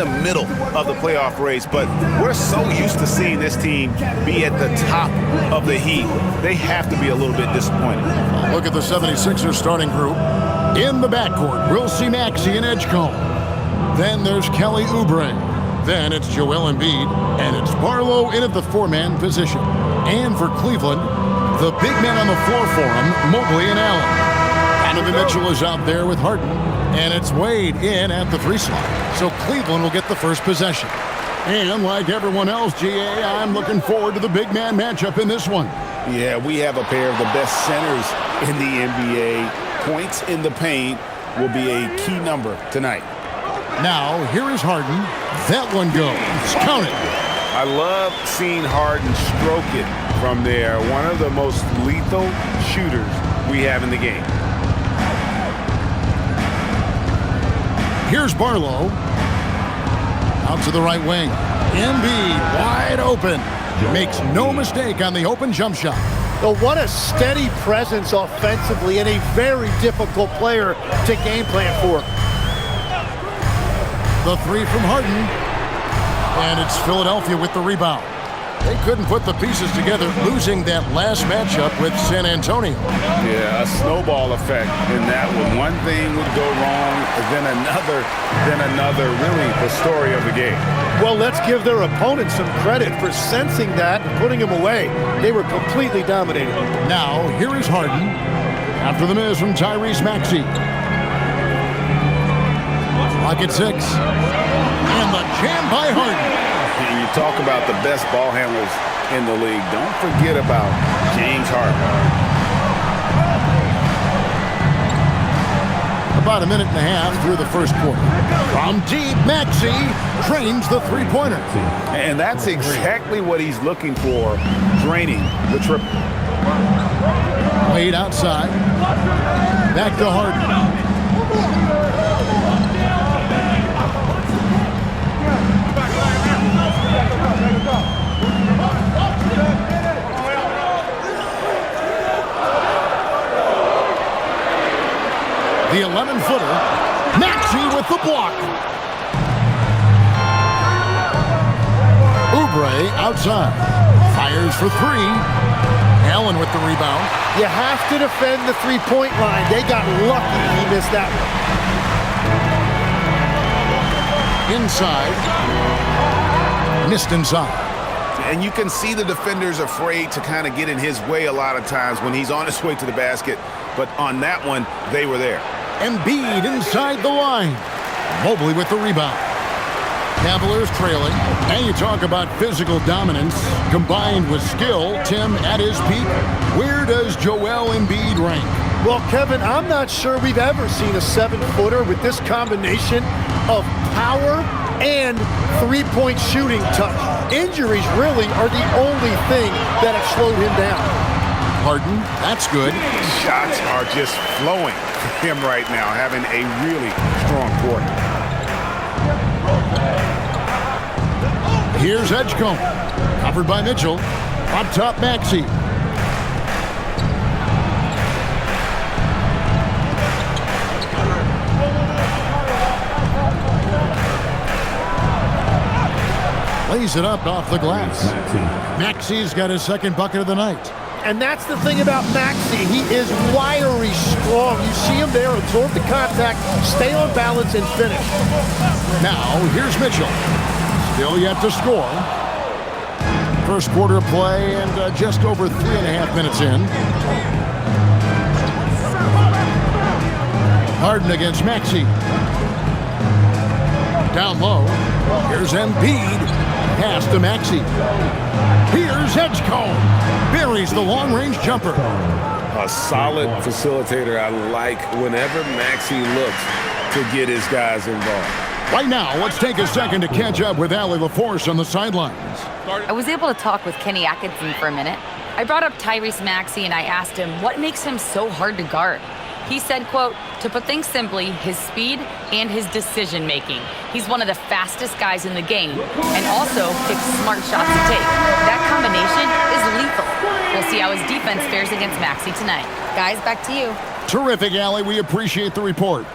the middle of the playoff race, but we're so used to seeing this team be at the top of the heap. They have to be a little bit disappointed. Look at the 76ers starting group. In the backcourt, we'll see Maxey and Edgecombe. Then there's Kelly Oubre. Then it's Joel Embiid, and it's Barlow in at the four-man position. And for Cleveland, the big men on the floor for him, Mobley and Allen. Donovan Mitchell is out there with Harden, and it's Wade in at the 3 slot. So Cleveland will get the first possession. And like everyone else, GA, I'm looking forward to the big man matchup in this one. Yeah, we have a pair of the best centers in the NBA. Points in the paint will be a key number tonight. Now, here is Harden. That one goes. Count it. I love seeing Harden stroke it from there. One of the most lethal shooters we have in the game. Here's Barlow. Out to the right wing. Embiid wide open. Makes no mistake on the open jump shot. Well, what a steady presence offensively and a very difficult player to game plan for. The 3 from Harden. And it's Philadelphia with the rebound. They couldn't put the pieces together, losing that last matchup with San Antonio. Yeah, a snowball effect in that one. One thing would go wrong, then another. Really the story of the game. Well, let's give their opponents some credit for sensing that and putting him away. They were completely dominated. Now, here is Harden. After the miss from Tyrese Maxey. Clock at 6. And the jam by Harden. And you talk about the best ball handlers in the league. Don't forget about James Harden. About a minute and a half through the first quarter. From deep, Maxey drains the three-pointer. And that's exactly what he's looking for, draining the triple. Wade outside. Back to Harden. The 11-footer. Maxey with the block. Oubre outside. Fires for 3. Allen with the rebound. You have to defend the three-point line. They got lucky he missed that one. Inside. Missed inside. And you can see the defenders afraid to kind of get in his way a lot of times when he's on his way to the basket. But on that one, they were there. Embiid inside the line. Mobley with the rebound. Cavaliers trailing. And you talk about physical dominance combined with skill. Tim, at his peak, where does Joel Embiid rank? Well, Kevin, I'm not sure we've ever seen a 7-footer with this combination of power and three-point shooting touch. Injuries really are the only thing that have slowed him down. Harden, that's good. Shots are just flowing for him right now, having a really strong quarter. Here's Edgecombe. Covered by Mitchell. Up top, Maxey. Lays it up off the glass. Maxey's got his second bucket of the night. And that's the thing about Maxey. He is wiry strong. You see him there, absorb the contact, stay on balance, and finish. Now, here's Mitchell. Still yet to score. First quarter of play and just over 3.5 minutes in. Harden against Maxey. Down low. Here's Embiid. Pass to Maxey. Here's Edgecombe. Buries the long-range jumper. A solid facilitator. I like whenever Maxey looks to get his guys involved. Right now, let's take a second to catch up with Allie LaForce on the sidelines. I was able to talk with Kenny Atkinson for a minute. I brought up Tyrese Maxey and I asked him what makes him so hard to guard. He said, quote, to put things simply, his speed and his decision-making. He's one of the fastest guys in the game and also picks smart shots to take. That combination is lethal. We'll see how his defense fares against Maxey tonight. Guys, back to you. Terrific, Allie. We appreciate the report.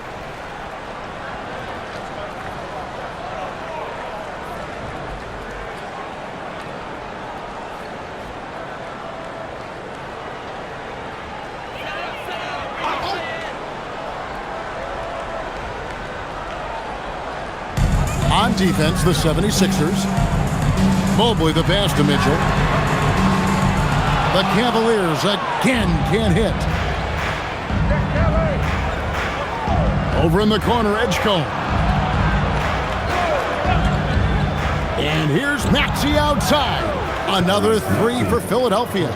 defense, the 76ers. Mobley the pass to Mitchell. The Cavaliers again can't hit. Over in the corner, Edgecombe. And here's Maxey outside. Another three for Philadelphia.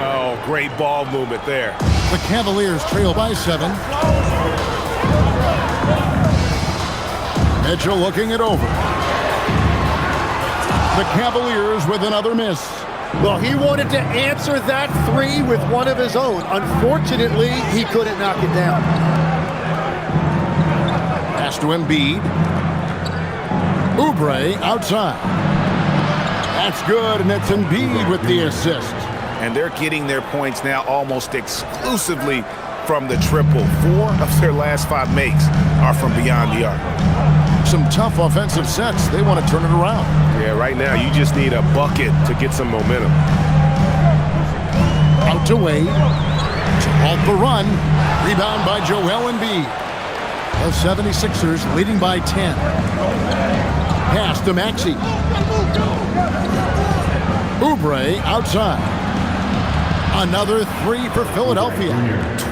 Oh, great ball movement there. The Cavaliers trail by 7. Mitchell looking it over. The Cavaliers with another miss. Well, he wanted to answer that three with one of his own. Unfortunately, he couldn't knock it down. Pass to Embiid. Oubre outside. That's good, and it's Embiid with the assist. And they're getting their points now almost exclusively from the triple. 4 of their last 5 makes are from beyond the arc. Some tough offensive sets. They want to turn it around. Yeah, right now you just need a bucket to get some momentum. Out to Wade. To halt the run. Rebound by Joel Embiid. The 76ers leading by 10. Pass to Maxey. Oubre outside. Another three for Philadelphia.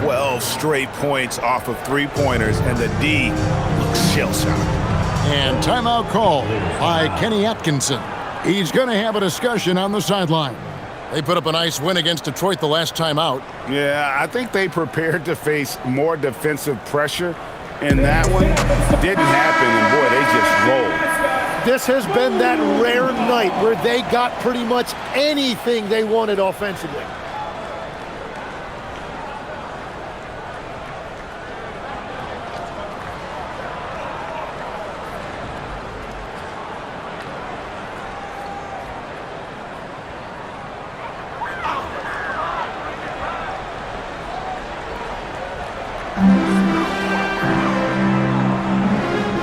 12 straight points off of 3-pointers, and the D looks shell-shocked. And timeout called by Kenny Atkinson. He's going to have a discussion on the sideline. They put up a nice win against Detroit the last time out. Yeah, I think they prepared to face more defensive pressure, and that one didn't happen, and boy, they just rolled. This has been that rare night where they got pretty much anything they wanted offensively.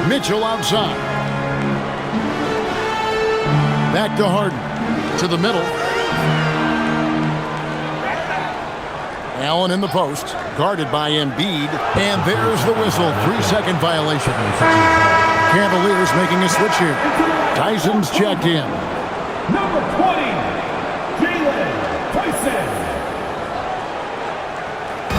Mitchell outside. Back to Harden. To the middle. Allen in the post. Guarded by Embiid. And there's the whistle. 3-second violation. Cavaliers making a switch here. Tyson's checked in. Number 20, Jalen Tyson.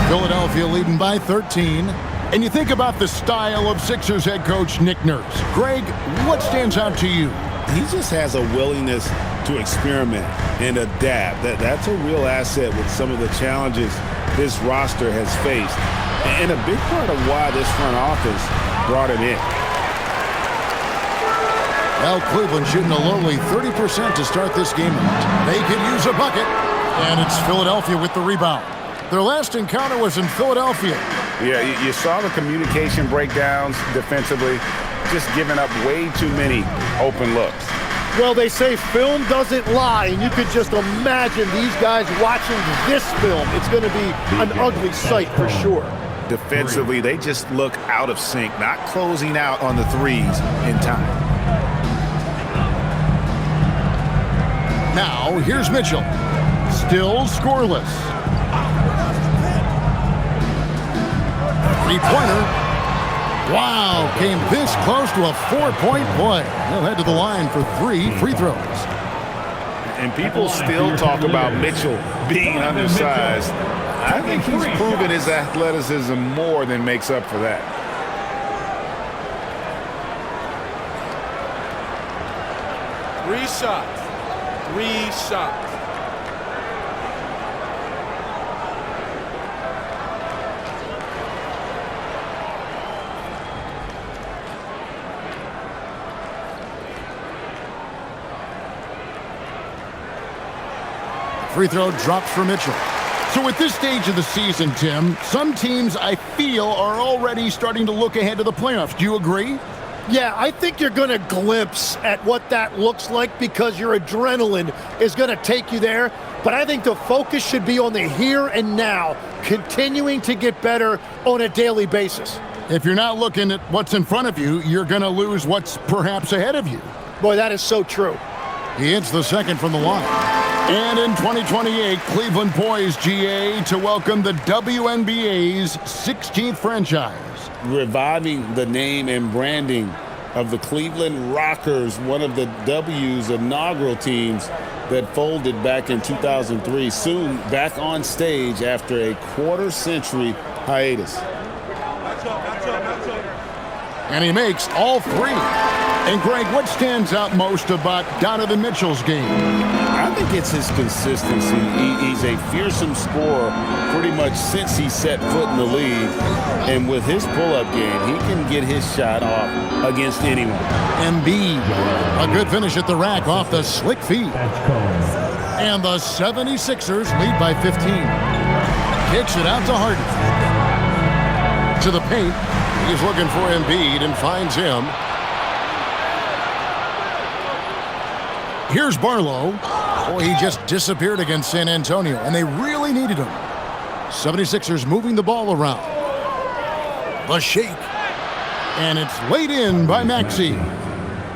Philadelphia leading by 13. And you think about the style of Sixers head coach Nick Nurse. Greg, what stands out to you? He just has a willingness to experiment and adapt. That's a real asset with some of the challenges this roster has faced. And a big part of why this front office brought him in. Well, Cleveland shooting a lowly 30% to start this game out. They could use a bucket. And it's Philadelphia with the rebound. Their last encounter was in Philadelphia. Yeah, you saw the communication breakdowns defensively, just giving up way too many open looks. Well, they say film doesn't lie, and you could just imagine these guys watching this film. It's going to be an ugly sight for sure. Defensively, they just look out of sync, not closing out on the threes in time. Now, here's Mitchell. Still scoreless. Three-pointer. Wow, came this close to a 4-point play. They'll head to the line for 3 free throws. And people still talk about Mitchell being undersized. I think he's proven his athleticism more than makes up for that. Three shots. Free throw drops for Mitchell. So at this stage of the season, Tim, some teams I feel are already starting to look ahead to the playoffs. Do you agree? Yeah, I think you're going to glimpse at what that looks like because your adrenaline is going to take you there. But I think the focus should be on the here and now, continuing to get better on a daily basis. If you're not looking at what's in front of you, you're going to lose what's perhaps ahead of you. Boy, that is so true. He hits the second from the line. And in 2028, Cleveland poised, GA, to welcome the WNBA's 16th franchise. Reviving the name and branding of the Cleveland Rockers, one of the W's inaugural teams that folded back in 2003, soon back on stage after a quarter-century hiatus. And he makes all three. And, Greg, what stands out most about Donovan Mitchell's game? I think it's his consistency. He's a fearsome scorer pretty much since he set foot in the league. And with his pull-up game, he can get his shot off against anyone. Embiid, a good finish at the rack off the slick feet. And the 76ers lead by 15. Kicks it out to Harden. To the paint. He's looking for Embiid and finds him. Here's Barlow. Boy, he just disappeared against San Antonio, and they really needed him. 76ers moving the ball around. The shake. And it's laid in by Maxey.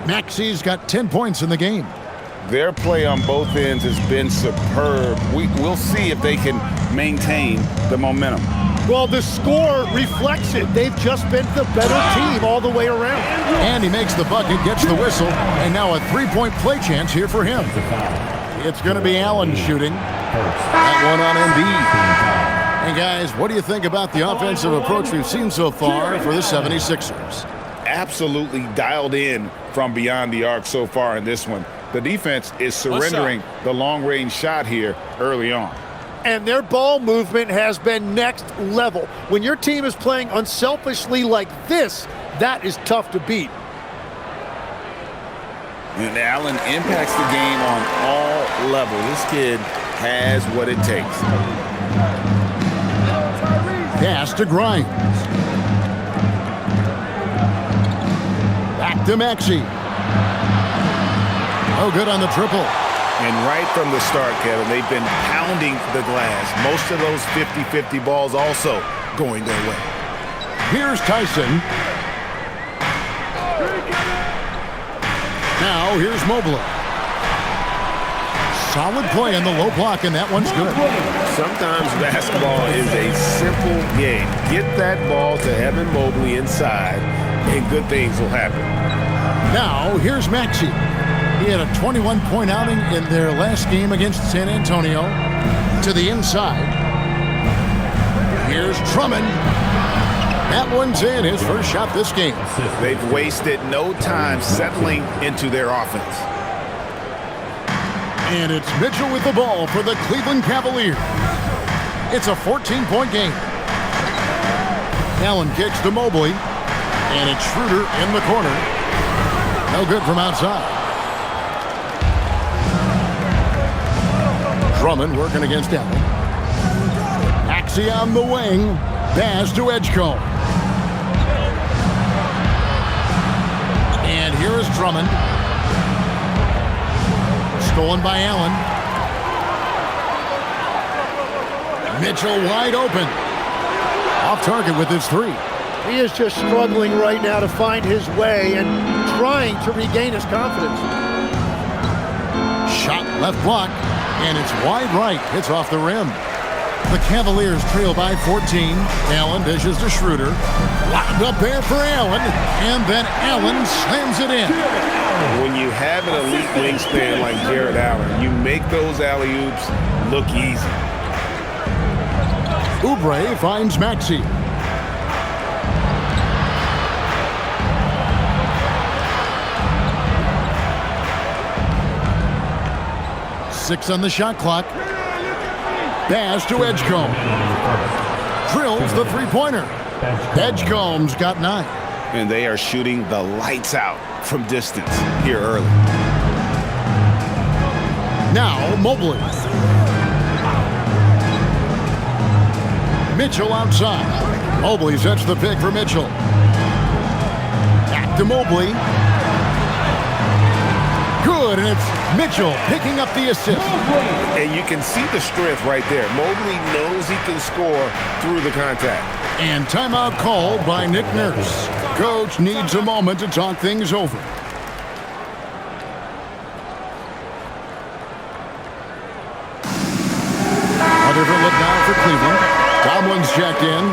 Maxey's got 10 points in the game. Their play on both ends has been superb. We'll see if they can maintain the momentum. Well, the score reflects it. They've just been the better team all the way around. And he makes the bucket, gets the whistle, and now a three-point play chance here for him. It's going to be Allen shooting. That one on Embiid. And guys, what do you think about the offensive approach we've seen so far for the 76ers? Absolutely dialed in from beyond the arc so far in this one. The defense is surrendering the long-range shot here early on. And their ball movement has been next level. When your team is playing unselfishly like this, that is tough to beat. And Allen impacts the game on all levels. This kid has what it takes. Pass to Grimes. Back to Maxey. Oh, good on the triple. And right from the start, Kevin, they've been pounding the glass. Most of those 50-50 balls also going their way. Here's Tyson. Now here's Mobley. Solid play on the low block, and that one's good. Sometimes basketball is a simple game. Get that ball to Evan Mobley inside, and good things will happen. Now here's Maxey. He had a 21-point outing in their last game against San Antonio. To the inside. Here's Drummond. That one's in, his first shot this game. They've wasted no time settling into their offense. And it's Mitchell with the ball for the Cleveland Cavaliers. It's a 14-point game. Allen kicks to Mobley. And it's Schroeder in the corner. No good from outside. Drummond working against Allen. Maxey on the wing. Pass to Edgecombe. And here is Drummond. Stolen by Allen. Mitchell wide open. Off target with his three. He is just struggling right now to find his way and trying to regain his confidence. Shot left block. And it's wide right. It's off the rim. The Cavaliers trail by 14. Allen dishes to Schroeder. Locked up there for Allen. And then Allen slams it in. When you have an elite wingspan like Jared Allen, you make those alley-oops look easy. Oubre finds Maxey. Six on the shot clock. Pass to Edgecombe. Drills the three-pointer. Edgecombe's got 9. And they are shooting the lights out from distance here early. Now Mobley. Mitchell outside. Mobley sets the pick for Mitchell. Back to Mobley. Good, and it's Mitchell picking up the assist. And you can see the strength right there. Mobley knows he can score through the contact. And timeout called by Nick Nurse. Coach needs a moment to talk things over. A different look now for Cleveland. Tomlin's checked in,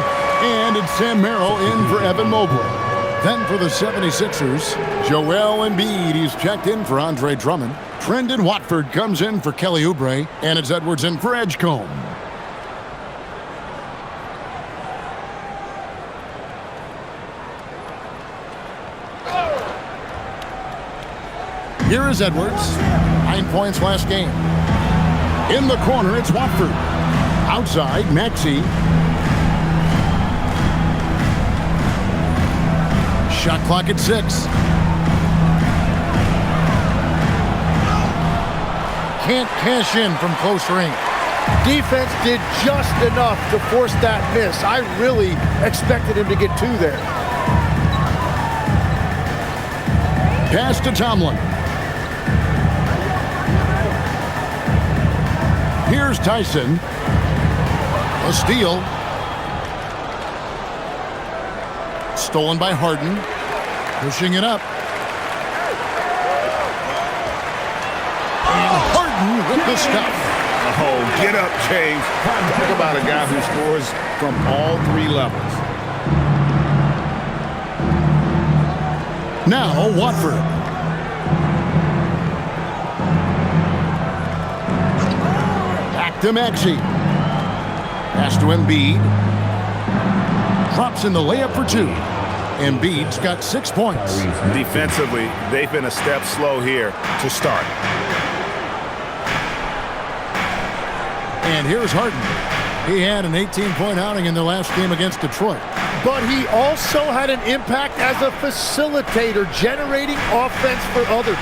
and it's Sam Merrill in for Evan Mobley. Then for the 76ers, Joel Embiid. He's checked in for Andre Drummond. Trendon Watford comes in for Kelly Oubre. And it's Edwards in for Edgecombe. Here is Edwards. 9 points last game. In the corner, it's Watford. Outside, Maxey. Shot clock at 6. Can't cash in from close range. Defense did just enough to force that miss. I really expected him to get 2 there. Pass to Tomlin. Here's Tyson. A steal. Stolen by Harden. Pushing it up. And Harden with the stuff. Oh, get up, James. Talk about a guy who scores from all 3 levels. Now Watford. Back to Maxey. Pass to Embiid. Drops in the layup for 2. Embiid's got 6 points. Defensively, they've been a step slow here to start. And here's Harden. He had an 18-point outing in the last game against Detroit. But he also had an impact as a facilitator, generating offense for others.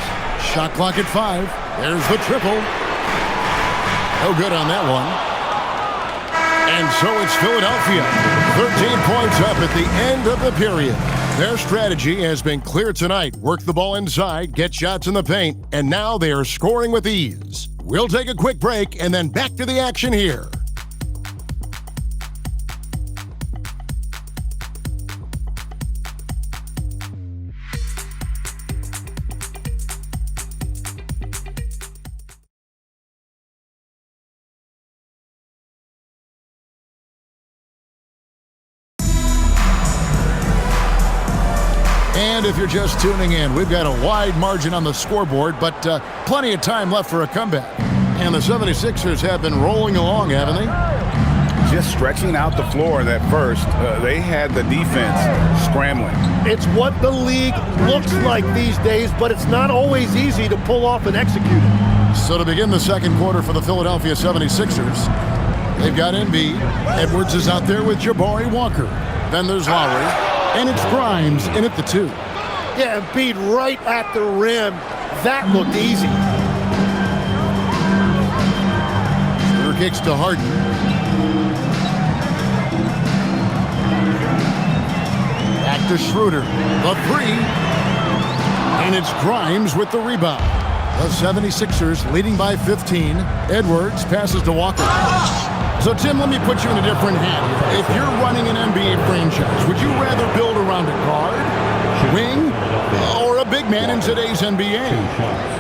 Shot clock at 5. There's the triple. No good on that one. And so it's Philadelphia. 13 points up at the end of the period. Their strategy has been clear tonight. Work the ball inside, get shots in the paint, and now they are scoring with ease. We'll take a quick break and then back to the action here. And if you're just tuning in, we've got a wide margin on the scoreboard, but plenty of time left for a comeback. And the 76ers have been rolling along, haven't they? Just stretching out the floor that first. They had the defense scrambling. It's what the league looks like these days, but it's not always easy to pull off and execute it. So to begin the second quarter for the Philadelphia 76ers, they've got Embiid. Edwards is out there with Jabari Walker. Then there's Lowry. And it's Grimes in at the 2. Yeah, Embiid right at the rim. That looked easy. Shooter kicks to Harden. Back to Schroeder. The 3. And it's Grimes with the rebound. The 76ers leading by 15. Edwards passes to Walker. So, Tim, let me put you in a different hand. If you're running an NBA franchise, would you rather build around a guard, wing, or a big man in today's NBA?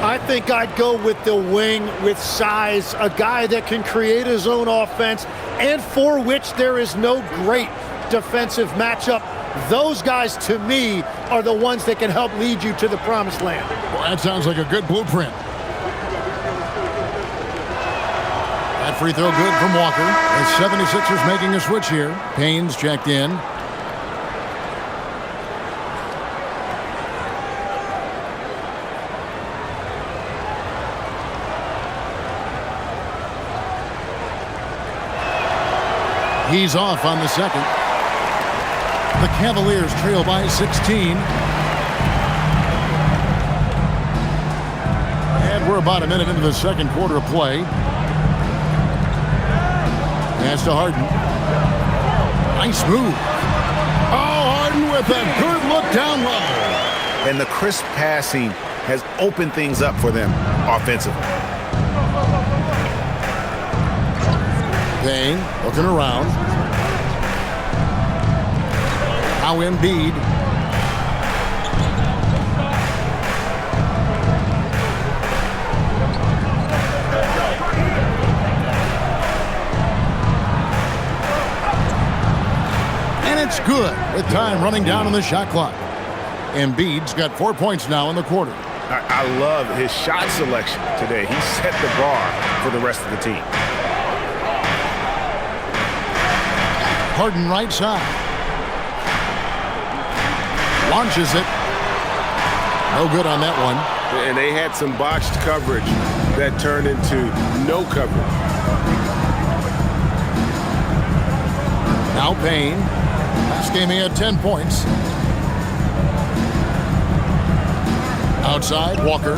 I think I'd go with the wing with size, a guy that can create his own offense and for which there is no great defensive matchup. Those guys, to me, are the ones that can help lead you to the promised land. Well, that sounds like a good blueprint. That free throw good from Walker. The 76ers making a switch here. Payne's checked in. He's off on the second. The Cavaliers trail by 16. And we're about a minute into the second quarter of play. Pass to Harden. Nice move. Oh, Harden with a good look down low. And the crisp passing has opened things up for them offensively. Payne looking around. Now Embiid. And it's good with time running down on the shot clock. Embiid's got 4 points now in the quarter. I love his shot selection today. He set the bar for the rest of the team. Harden right side. Launches it. No good on that one. And they had some botched coverage that turned into no coverage. Now Payne. Last game he had 10 points. Outside, Walker.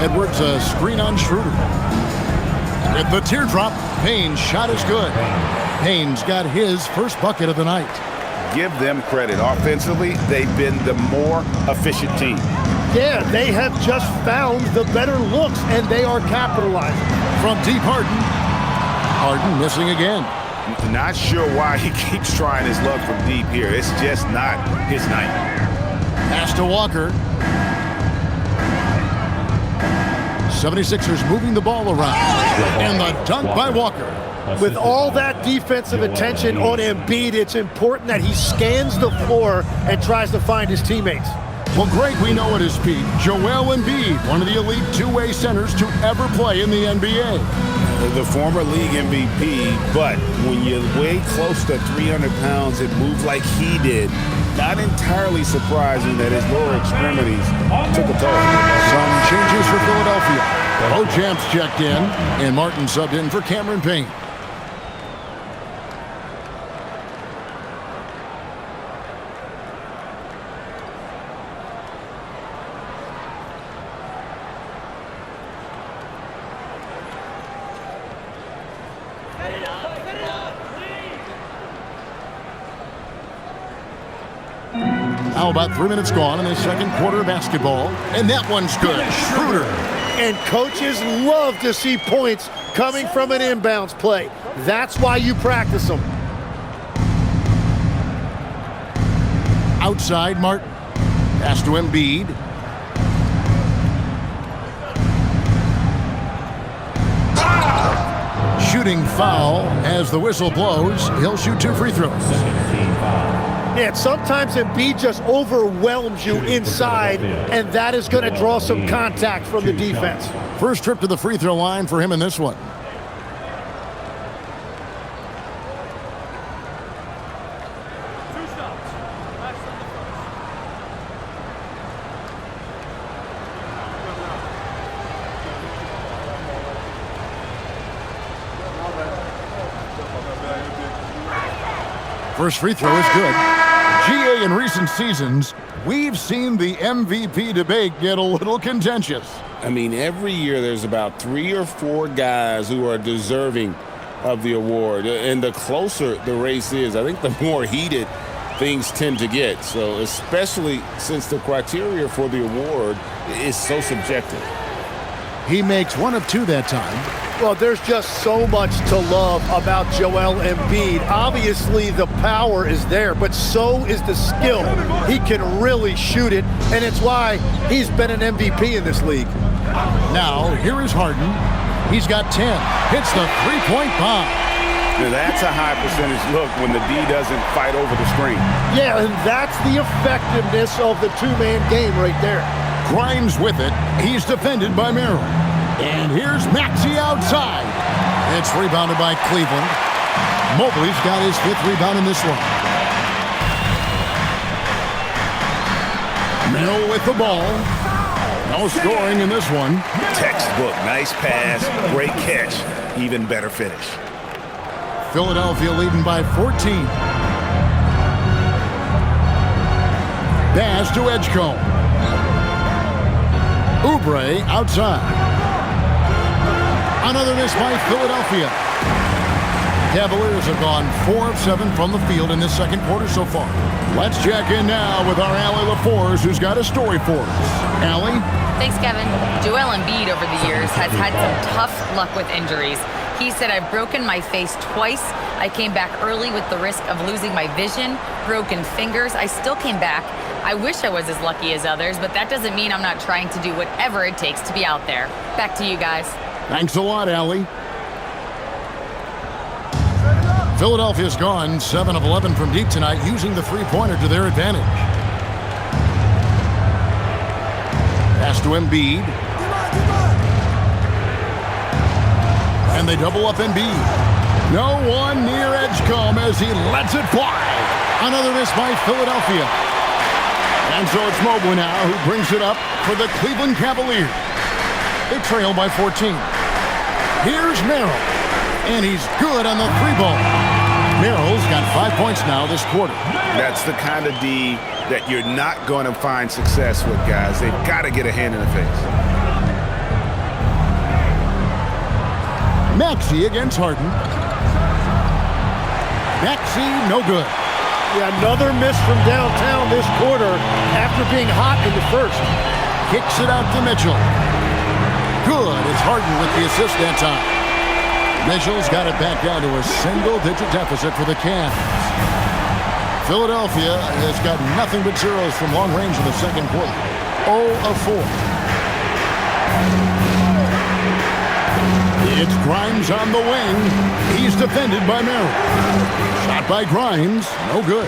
Edwards a screen on Schroeder. With the teardrop, Payne's shot is good. Payne's got his first bucket of the night. Give them credit. Offensively, they've been the more efficient team. Yeah, they have just found the better looks, and they are capitalizing. From deep, Harden. Harden missing again. Not sure why he keeps trying his luck from deep here. It's just not his night. Pass to Walker. 76ers moving the ball around. And the dunk by Walker. With all that defensive attention on Embiid, it's important that he scans the floor and tries to find his teammates. Well, Greg, we know at his peak, Joel Embiid, one of the elite two-way centers to ever play in the NBA. The former league MVP, but when you weigh close to 300 pounds and move like he did, not entirely surprising that his lower extremities took a toll. Some changes for Philadelphia. Beauchamp's checked in, and Martin subbed in for Cameron Payne. Now about 3 minutes gone in the second quarter of basketball. And that one's good. Schroeder. And coaches love to see points coming from an inbounds play. That's why you practice them. Outside, Martin. Pass to Embiid. Shooting foul as the whistle blows. He'll shoot 2 free throws. Yeah, sometimes Embiid just overwhelms you inside, and that is going to draw some contact from the defense. First trip to the free throw line for him in this one. First free throw is good. GA, in recent seasons, we've seen the MVP debate get a little contentious. I mean, every year there's about 3 or 4 guys who are deserving of the award. And the closer the race is, I think the more heated things tend to get. So especially since the criteria for the award is so subjective. He makes 1 of 2 that time. Well, there's just so much to love about Joel Embiid. Obviously, the power is there, but so is the skill. He can really shoot it, and it's why he's been an MVP in this league. Now, here is Harden. He's got 10. Hits the three-point bomb. Now, that's a high percentage look when the D doesn't fight over the screen. Yeah, and that's the effectiveness of the two-man game right there. Grimes with it. He's defended by Merrill. And here's Maxey outside. It's rebounded by Cleveland. Mobley's got his 5th rebound in this one. Merrill with the ball. No scoring in this one. Textbook. Nice pass. Great catch. Even better finish. Philadelphia leading by 14. Pass to Edgecombe. Oubre outside. Another miss by Philadelphia. Cavaliers have gone 4 of 7 from the field in this second quarter so far. Let's check in now with our Allie LaForce, who's got a story for us. Allie? Thanks, Kevin. Joel Embiid over the years has had some tough luck with injuries. He said, "I've broken my face twice. I came back early with the risk of losing my vision, broken fingers. I still came back. I wish I was as lucky as others, but that doesn't mean I'm not trying to do whatever it takes to be out there." Back to you guys. Thanks a lot, Allie. Philadelphia's gone 7 of 11 from deep tonight, using the three-pointer to their advantage. Pass to Embiid. And they double up Embiid. No one near Edgecombe as he lets it fly. Another miss by Philadelphia. And so it's Mobley now who brings it up for the Cleveland Cavaliers. They trail by 14. Here's Merrill. And he's good on the three ball. Merrill's got 5 points now this quarter. That's the kind of D that you're not going to find success with, guys. They've got to get a hand in the face. Maxey against Harden. Maxey, no good. Yeah, another miss from downtown this quarter after being hot in the first. Kicks it out to Mitchell. Good. It's Harden with the assist that time. Mitchell's got it back down to a single-digit deficit for the Cavs. Philadelphia has got nothing but zeros from long range in the second quarter. 0 of 4. It's Grimes on the wing. He's defended by Merrill. Shot by Grimes. No good.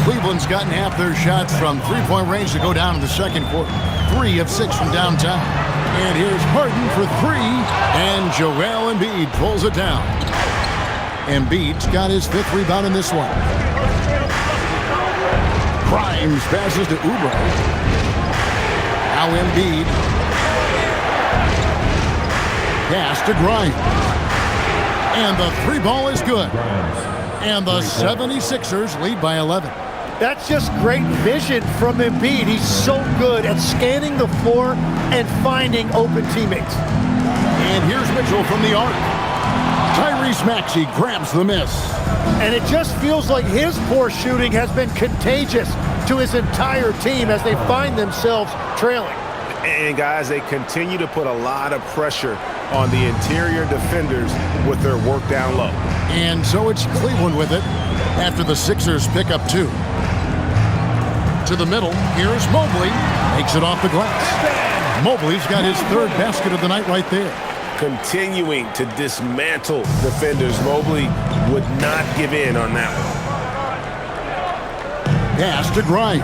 Cleveland's gotten half their shots from three-point range to go down in the second quarter. 3 of 6 from downtown. And here's Harden for 3. And Joel Embiid pulls it down. Embiid's got his 5th rebound in this one. Grimes passes to Oubre. Now Embiid. Pass to Grimes. And the three ball is good. And the 76ers lead by 11. That's just great vision from Embiid. He's so good at scanning the floor and finding open teammates. And here's Mitchell from the arc. Tyrese Maxey grabs the miss. And it just feels like his poor shooting has been contagious to his entire team as they find themselves trailing. And guys, they continue to put a lot of pressure on the interior defenders with their work down low. And so it's Cleveland with it after the Sixers pick up 2. To the middle, here's Mobley. Makes it off the glass. Mobley's got his 3rd basket of the night right there. Continuing to dismantle defenders. Mobley would not give in on that one. Pass to Grimes.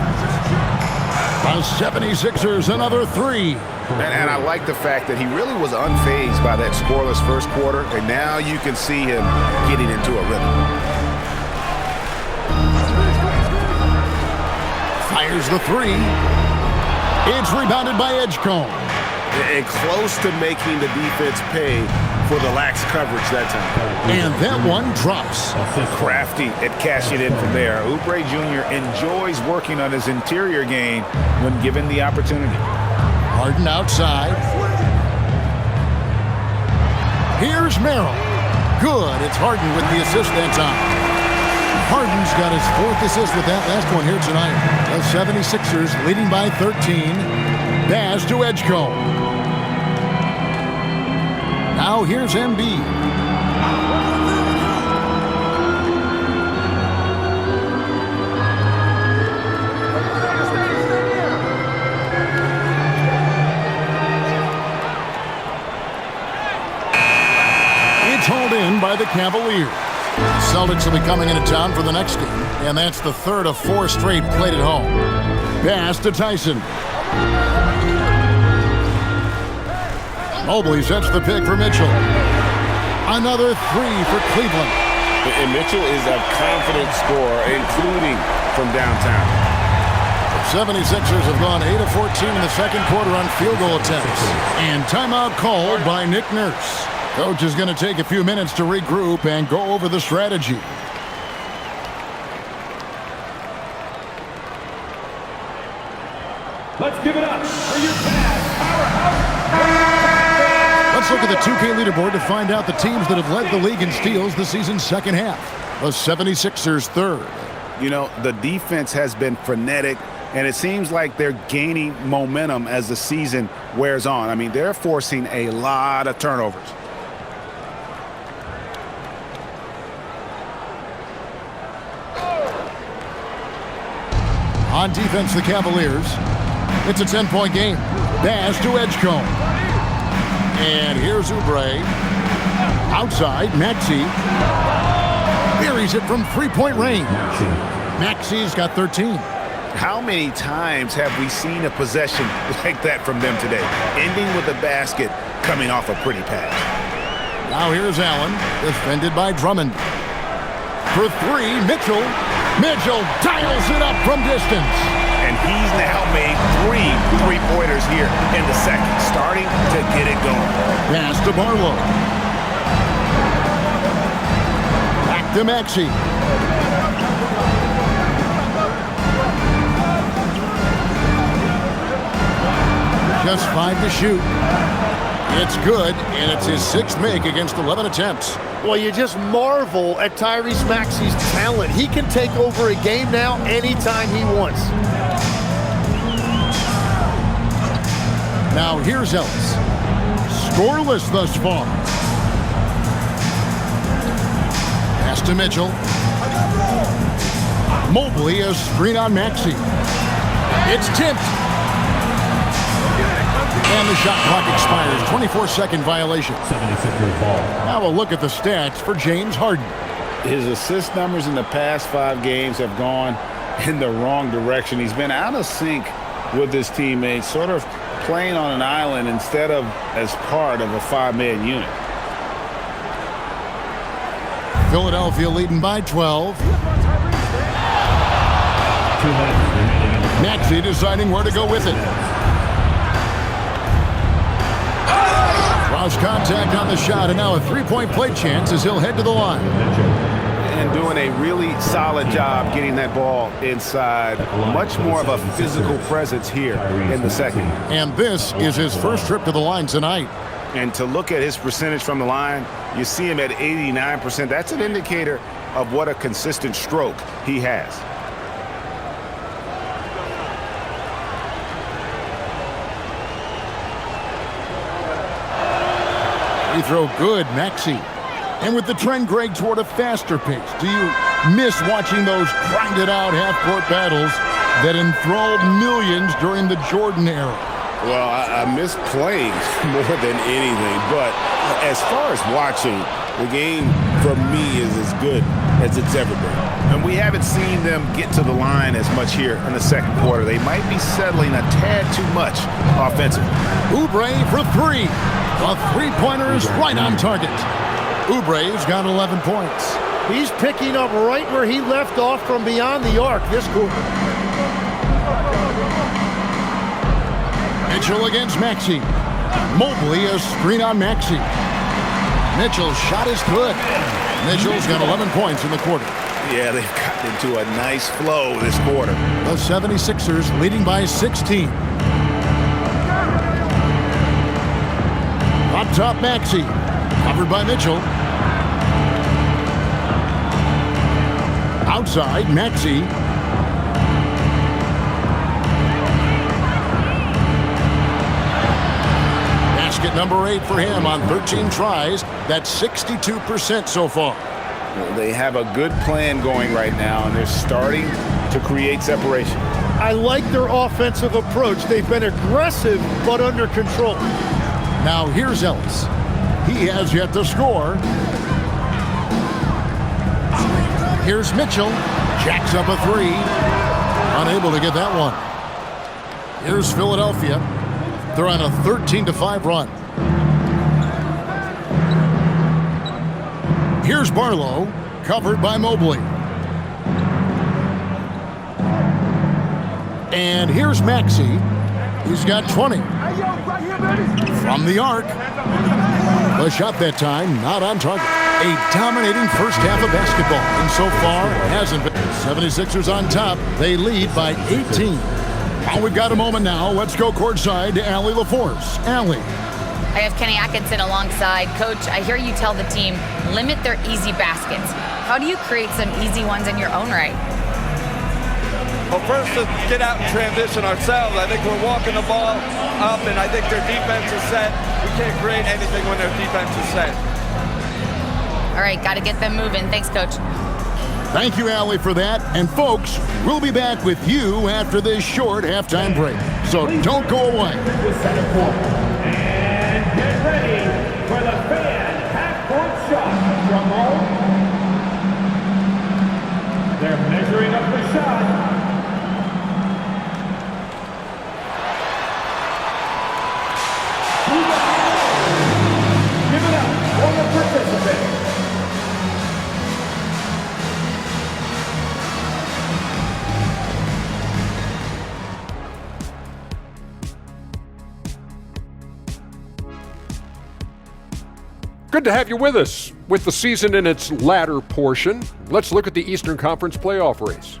The 76ers, another 3. And I like the fact that he really was unfazed by that scoreless first quarter, and now you can see him getting into a rhythm. Fires the 3. It's rebounded by Edgecombe. And close to making the defense pay for the lax coverage that time. And that one drops. Crafty at cashing in from there. Oubre Jr. enjoys working on his interior game when given the opportunity. Harden outside. Here's Merrill. Good. It's Harden with the assist that time. Harden's got his 4th assist with that last one here tonight. The 76ers leading by 13. Pass to Edgecombe. Now here's Embiid. It's hauled in by the Cavaliers. The Celtics will be coming into town for the next game, and that's the 3rd of 4 straight played at home. Pass to Tyson. Mobley sets the pick for Mitchell. Another 3 for Cleveland. And Mitchell is a confident scorer, including from downtown. The 76ers have gone 8 of 14 in the second quarter on field goal attempts. And timeout called by Nick Nurse. Coach is going to take a few minutes to regroup and go over the strategy. Let's give it up for your Cavs powerhouse. Let's look at the 2K leaderboard to find out the teams that have led the league in steals the season's second half. The 76ers 3rd. You know, the defense has been frenetic, and it seems like they're gaining momentum as the season wears on. I mean, they're forcing a lot of turnovers. On defense, the Cavaliers. It's a 10-point game. Pass to Edgecombe. And here's Oubre. Outside, Maxey. Buries it from three-point range. Maxey's got 13. How many times have we seen a possession like that from them today, ending with a basket coming off a pretty pass? Now here's Allen, defended by Drummond. For three, Mitchell. Mitchell dials it up from distance. And he's now made 3 three-pointers here in the second, starting to get it going. Pass to Barlow. Back to Maxey. Just 5 to shoot. It's good, and it's his 6th make against 11 attempts. Well, you just marvel at Tyrese Maxey's talent. He can take over a game now anytime he wants. Now here's Ellis. Scoreless thus far. Pass to Mitchell. Mobley, a screen on Maxey. It's tipped. And the shot clock expires. 24-second violation. 76ers ball. Now a look at the stats for James Harden. His assist numbers in the past 5 games have gone in the wrong direction. He's been out of sync with his teammates, sort of playing on an island instead of as part of a 5-man unit. Philadelphia leading by 12. Maxey deciding where to go with it. Lost contact on the shot, and now a three-point play chance as he'll head to the line. And doing a really solid job getting that ball inside. Much more of a physical presence here in the second. And this is his first trip to the line tonight. And to look at his percentage from the line, you see him at 89%. That's an indicator of what a consistent stroke he has. Free throw good, Maxey. And with the trend, Greg, toward a faster pace, do you miss watching those grinded-out half-court battles that enthralled millions during the Jordan era? Well, I miss playing more than anything, but as far as watching, the game for me is as good as it's ever been. And we haven't seen them get to the line as much here in the second quarter. They might be settling a tad too much offensively. Oubre for 3. A three-pointer is right on target. Oubre's got 11 points. He's picking up right where he left off from beyond the arc this quarter. Mitchell against Maxey. Mobley, a screen on Maxey. Mitchell's shot is good. Mitchell's got 11 points in the quarter. Yeah, they've gotten into a nice flow this quarter. The 76ers leading by 16. Up top, Maxey. Covered by Mitchell. Outside, Maxey. Basket number 8 for him on 13 tries. That's 62% so far. They have a good plan going right now, and they're starting to create separation. I like their offensive approach. They've been aggressive, but under control. Now here's Ellis. He has yet to score. Here's Mitchell. Jacks up a 3. Unable to get that one. Here's Philadelphia. They're on a 13-5 run. Here's Barlow, covered by Mobley. And here's Maxey. He's got 20. From the arc. The shot that time, not on target. A dominating first half of basketball, and so far hasn't been. 76ers on top. They lead by 18. Well, we've got a moment now. Let's go courtside to Allie LaForce. Allie. I have Kenny Atkinson alongside. Coach, I hear you tell the team, limit their easy baskets. How do you create some easy ones in your own right? Well, first, to get out and transition ourselves. I think we're walking the ball up, and I think their defense is set. We can't create anything when their defense is set. All right, got to get them moving. Thanks, Coach. Thank you, Allie, for that. And, folks, we'll be back with you after this short halftime break. So don't go away. And get ready for the fan halftime. Good to have you with us. With the season in its latter portion, let's look at the Eastern Conference playoff race.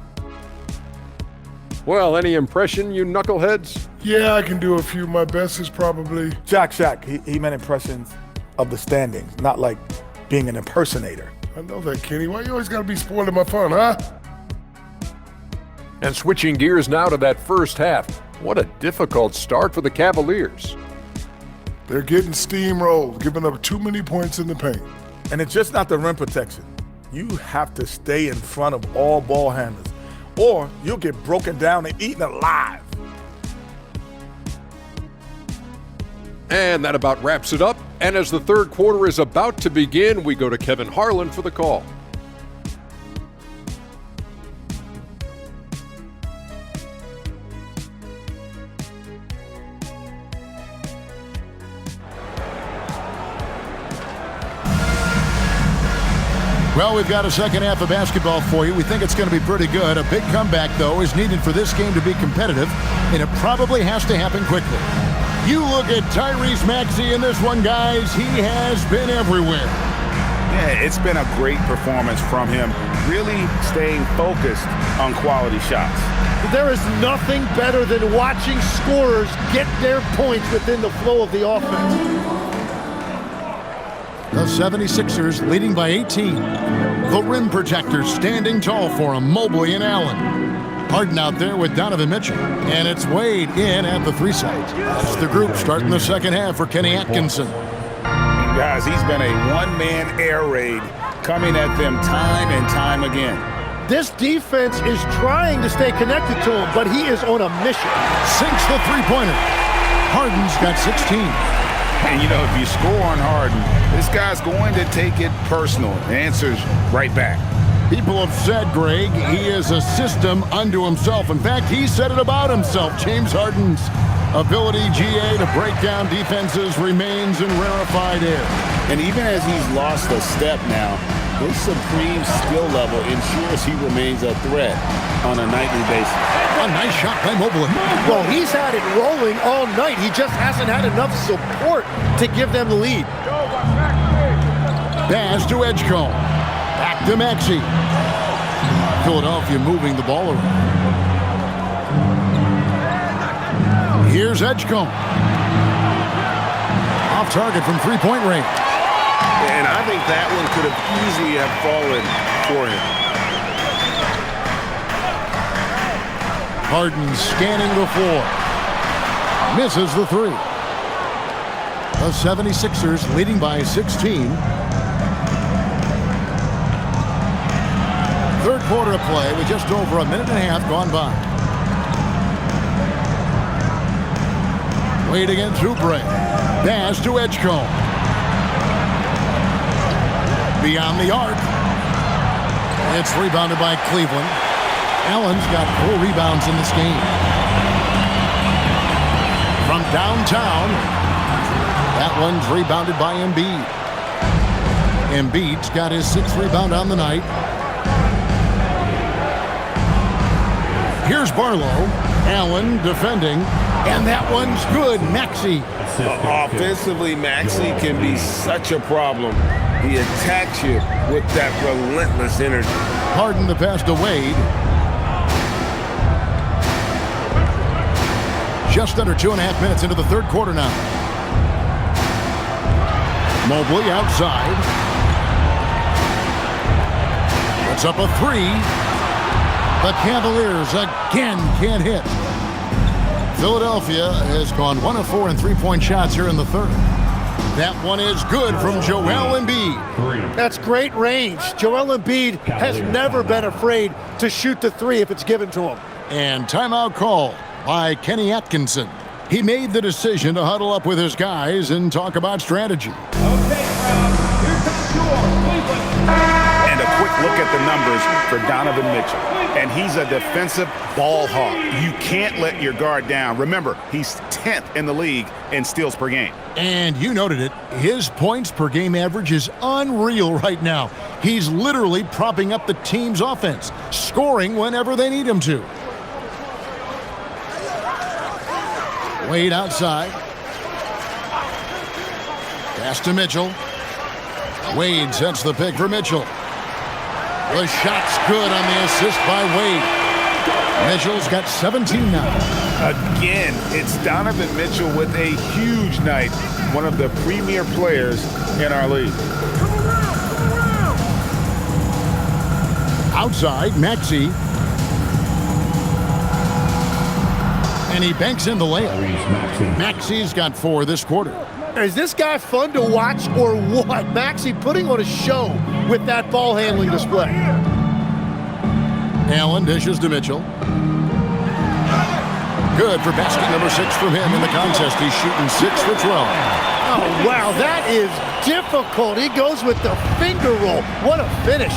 Well, any impression, you knuckleheads? Yeah, I can do a few. My best is probably... Shaq. He meant impressions of the standings, not like being an impersonator. I know that, Kenny. Why you always gotta be spoiling my fun, huh? And switching gears now to that first half. What a difficult start for the Cavaliers. They're getting steamrolled, giving up too many points in the paint. And it's just not the rim protection. You have to stay in front of all ball handlers, or you'll get broken down and eaten alive. And that about wraps it up. And as the third quarter is about to begin, we go to Kevin Harlan for the call. Well, we've got a second half of basketball for you. We think it's going to be pretty good. A big comeback, though, is needed for this game to be competitive, and it probably has to happen quickly. You look at Tyrese Maxey in this one, guys. He has been everywhere. Yeah, it's been a great performance from him, really staying focused on quality shots. There is nothing better than watching scorers get their points within the flow of the offense. The 76ers leading by 18. The rim protectors standing tall for him, Mobley and Allen. Harden out there with Donovan Mitchell. And it's Wade in at the 3 side. That's the group starting the second half for Kenny Atkinson. Guys, he's been a one-man air raid coming at them time and time again. This defense is trying to stay connected to him, but he is on a mission. Sinks the three-pointer. Harden's got 16. And, you know, if you score on Harden, this guy's going to take it personal. The answer's right back. People have said, Greg, he is a system unto himself. In fact, he said it about himself. James Harden's ability, GA, to break down defenses remains in rarefied air. And even as he's lost a step now, his supreme skill level ensures he remains a threat on a nightly basis. A nice shot by Mobley. Well, he's had it rolling all night. He just hasn't had enough support to give them the lead. Pass to Edgecombe. Back to Maxey. Philadelphia moving the ball around. Here's Edgecombe. Off target from three-point range. And I think that one could have easily have fallen for him. Harden scanning the floor. Misses the three. The 76ers leading by 16. Third quarter of play with just over a minute and a half gone by. Wade against Oubre. Pass to Edgecombe. Beyond the arc. It's rebounded by Cleveland. Allen's got 4 rebounds in this game. From downtown, that one's rebounded by Embiid. Embiid's got his 6th rebound on the night. Here's Barlow. Allen defending, and that one's good. Maxey. Offensively, Maxey can be such a problem. He attacks you with that relentless energy. Harden the pass to Wade. Just under 2.5 minutes into the third quarter now. Mobley outside. Puts up a 3. The Cavaliers again can't hit. Philadelphia has gone 1 of 4 in three-point shots here in the third. That one is good from Joel Embiid. That's great range. Joel Embiid has never been afraid to shoot the 3 if it's given to him. And timeout call by Kenny Atkinson. He made the decision to huddle up with his guys and talk about strategy. Okay, crowd, here's top score, Cleveland. And a quick look at the numbers for Donovan Mitchell. And he's a defensive ball hawk. You can't let your guard down. Remember, he's 10th in the league in steals per game. And you noted it. His points per game average is unreal right now. He's literally propping up the team's offense, scoring whenever they need him to. Wade outside. Pass to Mitchell. Wade sets the pick for Mitchell. The shot's good on the assist by Wade. Mitchell's got 17 now. Again, it's Donovan Mitchell with a huge night. One of the premier players in our league. Outside, Maxey. And he banks in the layup. Maxey's got 4 this quarter. Is this guy fun to watch or what? Maxey putting on a show with that ball handling display. Allen dishes to Mitchell. Good for basket number 6 from him in the contest. He's shooting 6 for 12. Oh, wow, that is difficult. He goes with the finger roll. What a finish.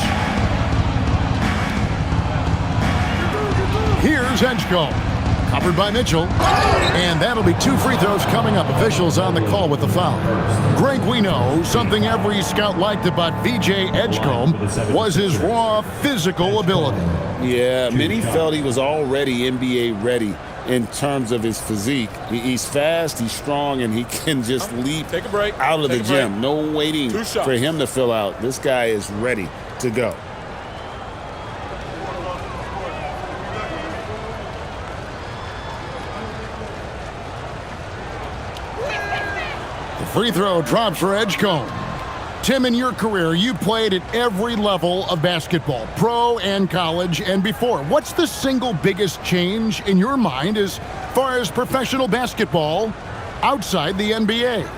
Here's Edgecombe. Covered by Mitchell. And that'll be 2 free throws coming up. Officials on the call with the foul. Greg, we know something every scout liked about VJ Edgecombe was his raw physical ability. Yeah, many felt he was already NBA ready in terms of his physique. He's fast, he's strong, and he can just leap out of the gym. No waiting for him to fill out. This guy is ready to go. Free throw drops for Edgecombe. Tim, in your career, you played at every level of basketball, pro and college and before. What's the single biggest change in your mind as far as professional basketball outside the NBA?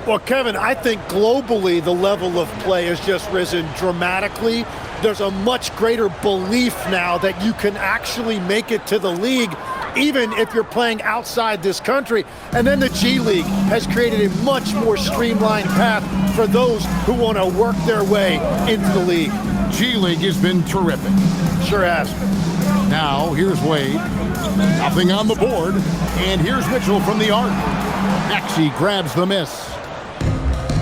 Well, Kevin, I think globally the level of play has just risen dramatically. There's a much greater belief now that you can actually make it to the league, even if you're playing outside this country. And then the G League has created a much more streamlined path for those who want to work their way into the league. G League has been terrific. Sure has. Now, here's Wade. Nothing on the board. And here's Mitchell from the arc. Maxey grabs the miss.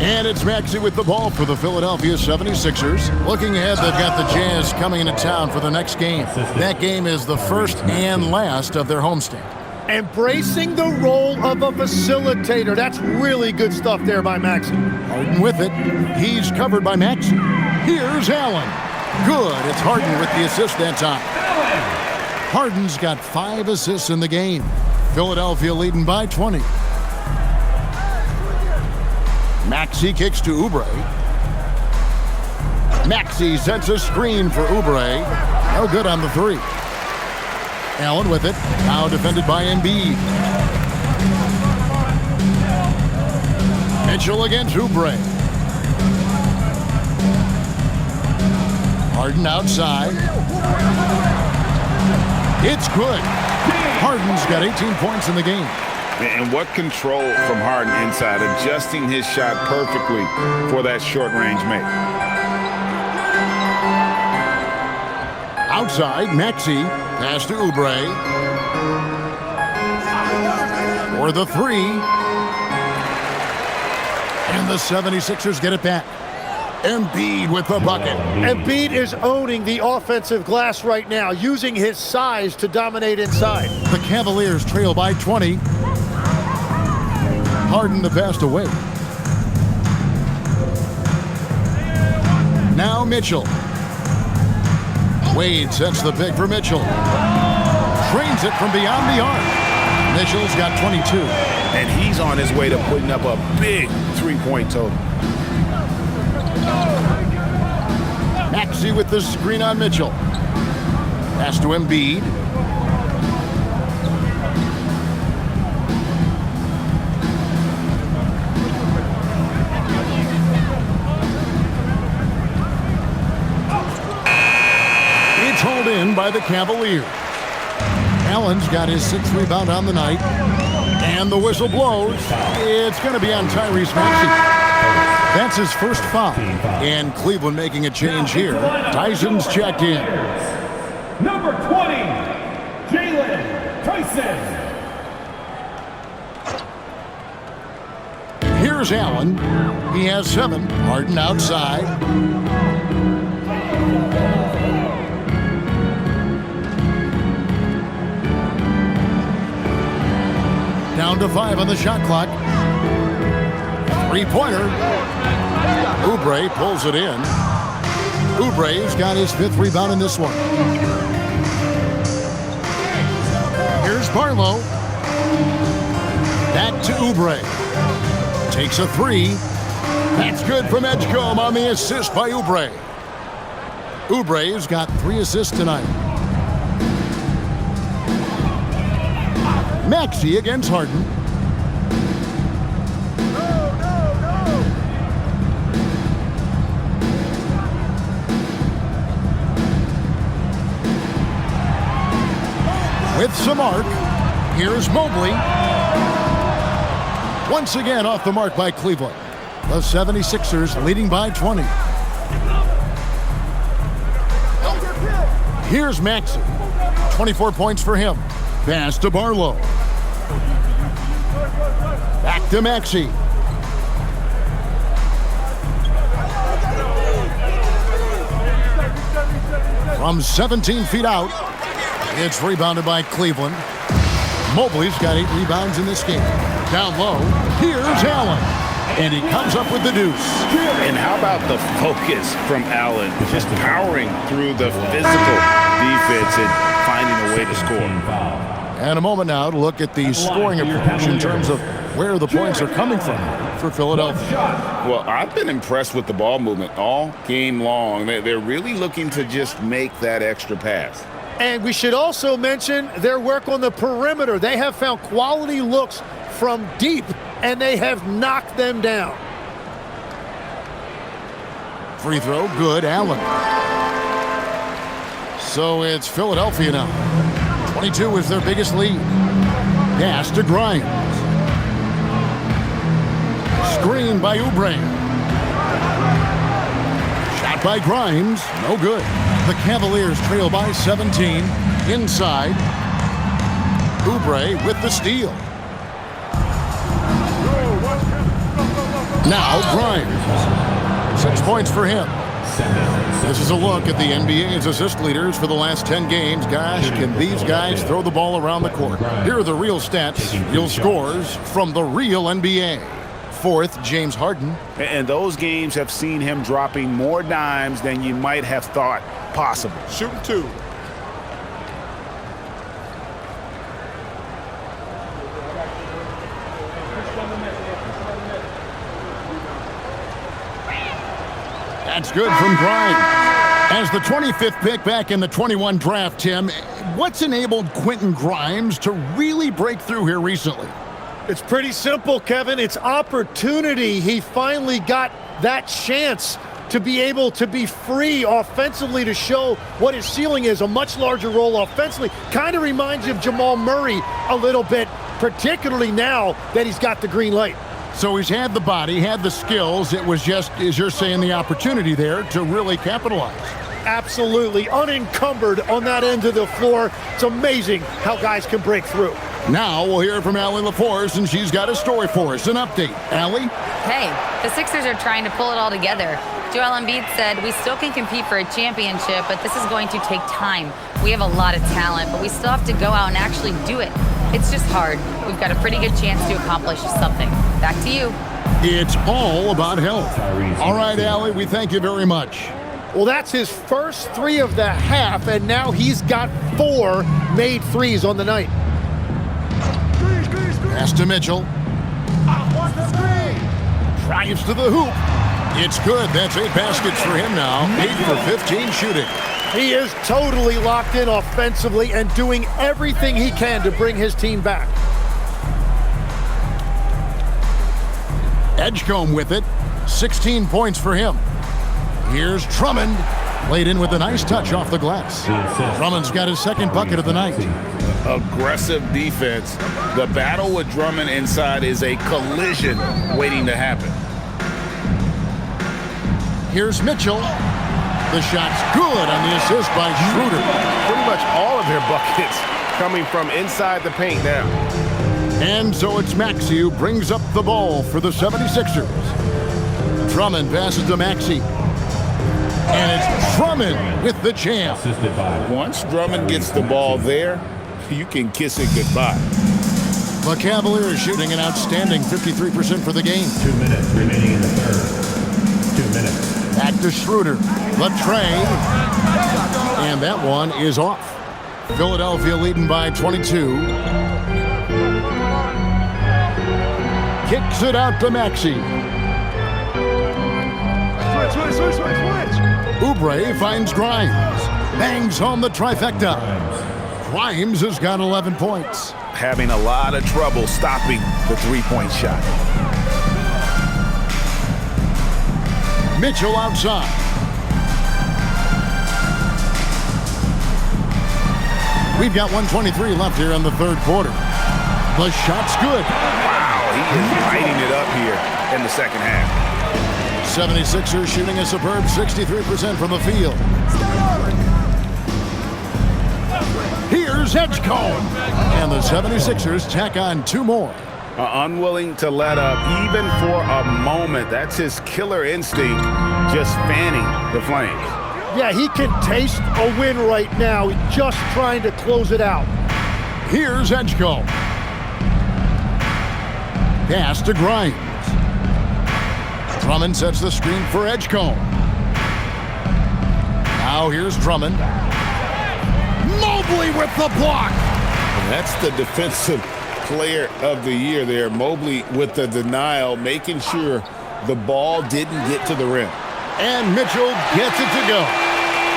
And it's Maxey with the ball for the Philadelphia 76ers. Looking ahead, they've got the Jazz coming into town for the next game. That game is the first and last of their homestand. Embracing the role of a facilitator. That's really good stuff there by Maxey. Harden with it. He's covered by Maxey. Here's Allen. Good. It's Harden with the assist that time. Harden's got 5 assists in the game. Philadelphia leading by 20. Maxey kicks to Oubre. Maxey sets a screen for Oubre. No good on the 3. Allen with it. Now defended by Embiid. Mitchell against Oubre. Harden outside. It's good. Harden's got 18 points in the game. And what control from Harden inside, adjusting his shot perfectly for that short-range make. Outside, Maxey. Pass to Oubre. For the 3. And the 76ers get it back. Embiid with the bucket. Embiid is owning the offensive glass right now, using his size to dominate inside. The Cavaliers trail by 20. Harden the pass away. Now Mitchell. Wade sets the pick for Mitchell. Trains it from beyond the arc. Mitchell's got 22. And he's on his way to putting up a big 3-point total. Maxey with the screen on Mitchell. Pass to Embiid. It's hauled in by the Cavaliers. Allen's got his 6th rebound on the night. And the whistle blows. It's going to be on Tyrese Maxey. That's his first foul. And Cleveland making a change here. Tyson's checked in. Number 20, Jalen Tyson. Here's Allen. He has 7. Harden outside. Down to 5 on the shot clock. 3-pointer. Oubre pulls it in. Oubre's got his 5th rebound in this one. Here's Barlow. Back to Oubre. Takes a 3. That's good from Edgecombe on the assist by Oubre. Oubre's got 3 assists tonight. Maxey against Harden. With some arc, here's Mobley. Once again off the mark by Cleveland. The 76ers leading by 20. Here's Maxey. 24 points for him. Pass to Barlow. Back to Maxey. From 17 feet out. It's rebounded by Cleveland. Mobley's got 8 rebounds in this game. Down low, here's Allen. And he comes up with the deuce. And how about the focus from Allen? Just powering through the physical defense and finding a way to score. And a moment now to look at the scoring approach in terms of where the points are coming from for Philadelphia. Well, I've been impressed with the ball movement all game long. They're really looking to just make that extra pass. And we should also mention their work on the perimeter. They have found quality looks from deep, and they have knocked them down. Free throw, good, Allen. So it's Philadelphia now. 22 is their biggest lead. Pass to Grimes. Screen by Oubre. Shot by Grimes, no good. The Cavaliers trail by 17. Inside. Oubre with the steal. Now Grimes. 6 points for him. This is a look at the NBA's assist leaders for the last 10 games. Gosh, can these guys throw the ball around the court? Here are the real stats, real scores from the real NBA. 4th, James Harden. And those games have seen him dropping more dimes than you might have thought possible. Shooting 2. That's good from Grimes. As the 25th pick back in the 21 draft, Tim, what's enabled Quentin Grimes to really break through here recently? It's pretty simple, Kevin. It's opportunity. He finally got that chance to be able to be free offensively, to show what his ceiling is, a much larger role offensively. Kind of reminds you of Jamal Murray a little bit, particularly now that he's got the green light. So he's had the body, had the skills. It was just, as you're saying, the opportunity there to really capitalize. Absolutely unencumbered on that end of the floor. It's amazing how guys can break through. Now we'll hear from Allie LaForce, and she's got a story for us. An update. Allie? Hey, the Sixers are trying to pull it all together. Joel Embiid said, we still can compete for a championship, but this is going to take time. We have a lot of talent, but we still have to go out and actually do it. It's just hard. We've got a pretty good chance to accomplish something. Back to you. It's all about health. All right, Allie, we thank you very much. Well, that's his first 3 of the half, and now he's got 4 made threes on the night. Pass to Mitchell. Drives to the hoop. It's good. That's 8 baskets for him now. 8 for 15 shooting. He is totally locked in offensively and doing everything he can to bring his team back. Edgecombe with it. 16 points for him. Here's Drummond. Laid in with a nice touch off the glass. Drummond's got his 2nd bucket of the night. Aggressive defense. The battle with Drummond inside is a collision waiting to happen. Here's Mitchell. The shot's good on the assist by Schroeder. Pretty much all of their buckets coming from inside the paint now. And so it's Maxey who brings up the ball for the 76ers. Drummond passes to Maxey. And it's Drummond with the jam. Once Drummond gets the ball there, you can kiss it goodbye. The Cavaliers shooting an outstanding 53% for the game. 2 minutes remaining in the third. Back to Schroeder. The train. And that one is off. Philadelphia leading by 22. Kicks it out to Maxey. Switch. Oubre finds Grimes. Bangs home the trifecta. Grimes has got 11 points. Having a lot of trouble stopping the three-point shot. Mitchell outside. We've got 1:23 left here in the third quarter. The shot's good. Wow, he is lighting it up here in the second half. 76ers shooting a superb 63% from the field. Here's Edgecombe. And the 76ers tack on 2 more. Unwilling to let up even for a moment. That's his killer instinct, just fanning the flames. Yeah, he can taste a win right now. He's just trying to close it out. Here's Edgecombe. Pass to Grimes. Drummond sets the screen for Edgecombe. Now here's Drummond. Mobley with the block. And that's the defensive player of the year there. Mobley with the denial, making sure the ball didn't get to the rim. And Mitchell gets it to go.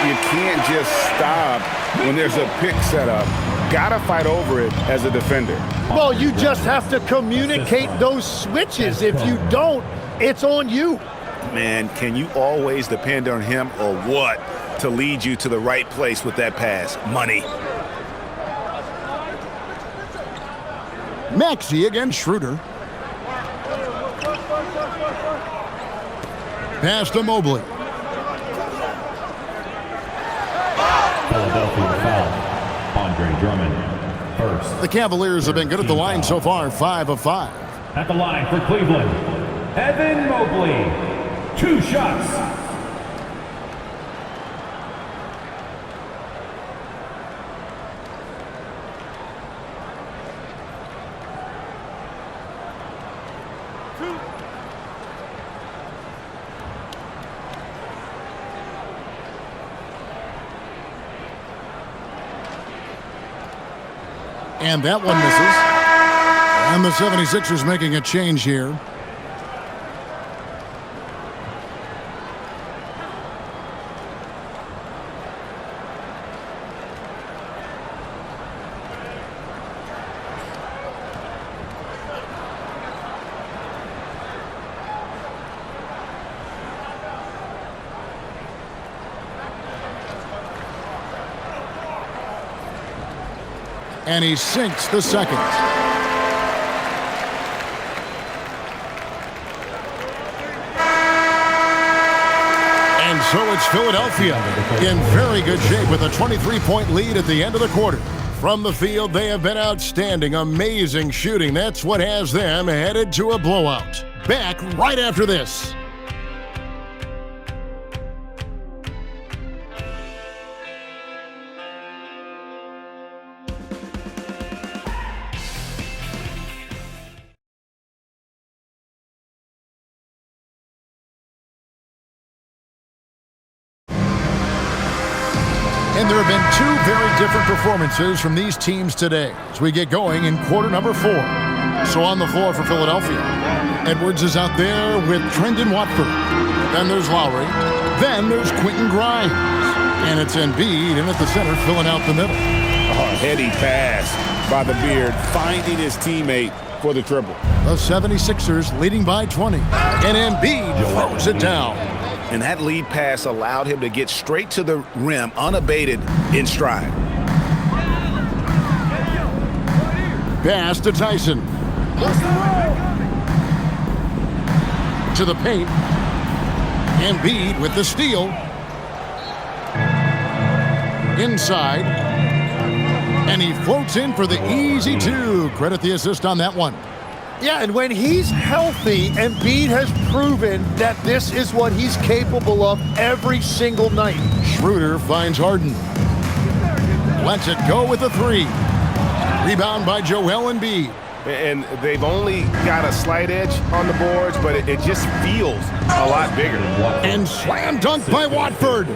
You can't just stop when there's a pick set up. Gotta fight over it as a defender. Well, you just have to communicate those switches. If you don't, it's on you. Man, can you always depend on him or what to lead you to the right place with that pass? Money. Maxey against Schroeder. Pass to Mobley. Philadelphia foul. Andre Drummond, first. The Cavaliers have been good at the line so far, 5 of 5. At the line for Cleveland, Evan Mobley. 2 shots. And that one misses. And the 76ers making a change here. And he sinks the second. And so it's Philadelphia in very good shape with a 23-point lead at the end of the quarter. From the field, they have been outstanding, amazing shooting. That's what has them headed to a blowout. Back right after this. And there have been 2 very different performances from these teams today as we get going in quarter number 4. So on the floor for Philadelphia, Edwards is out there with Trendon Watford. Then there's Lowry. Then there's Quentin Grimes. And it's Embiid in at the center, filling out the middle. Oh, heady pass by the Beard, finding his teammate for the triple. The 76ers leading by 20. And Embiid throws it down. And that lead pass allowed him to get straight to the rim, unabated in stride. Pass to Tyson. To the paint. Embiid with the steal. Inside. And he floats in for the easy 2. Credit the assist on that one. Yeah, and when he's healthy, Embiid has proven that this is what he's capable of every single night. Schroeder finds Harden. Lets it go with the 3. Rebound by Joel Embiid. And they've only got a slight edge on the boards, but it just feels a lot bigger. And slam dunk by Watford.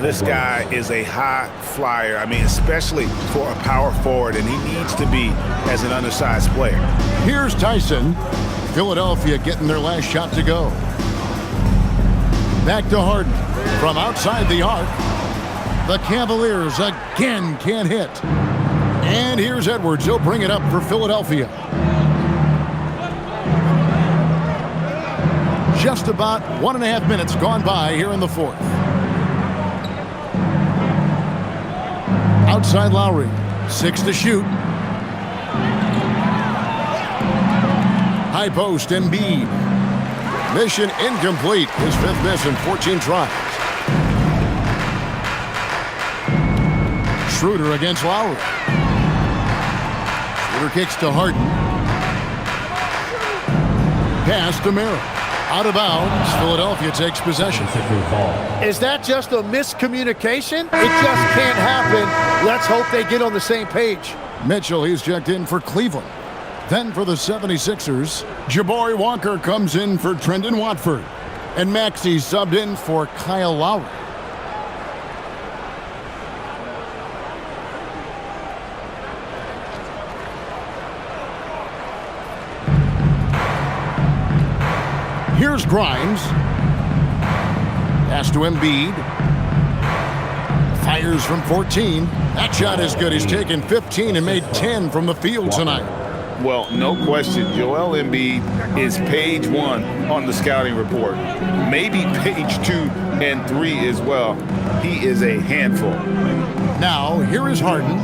This guy is a high flyer. I mean, especially for a power forward, and he needs to be as an undersized player. Here's Tyson. Philadelphia getting their last shot to go. Back to Harden from outside the arc. The Cavaliers again can't hit. And here's Edwards. He'll bring it up for Philadelphia. Just about 1.5 minutes gone by here in the fourth. Outside Lowry. 6 to shoot. High post, Embiid. Mission incomplete. His 5th miss in 14 tries. Schroeder against Lowry. Schroeder kicks to Harden. Pass to Merrill. Out of bounds. Philadelphia takes possession. Is that just a miscommunication? It just can't happen. Let's hope they get on the same page. Mitchell, he's checked in for Cleveland. Then for the 76ers, Jabari Walker comes in for Trendon Watford. And Maxey subbed in for Kyle Lowry. Here's Grimes. Pass to Embiid. Fires from 14. That shot is good. He's taken 15 and made 10 from the field tonight. Well, no question, Joel Embiid is page 1 on the scouting report. Maybe page 2 and 3 as well. He is a handful. Now, here is Harden.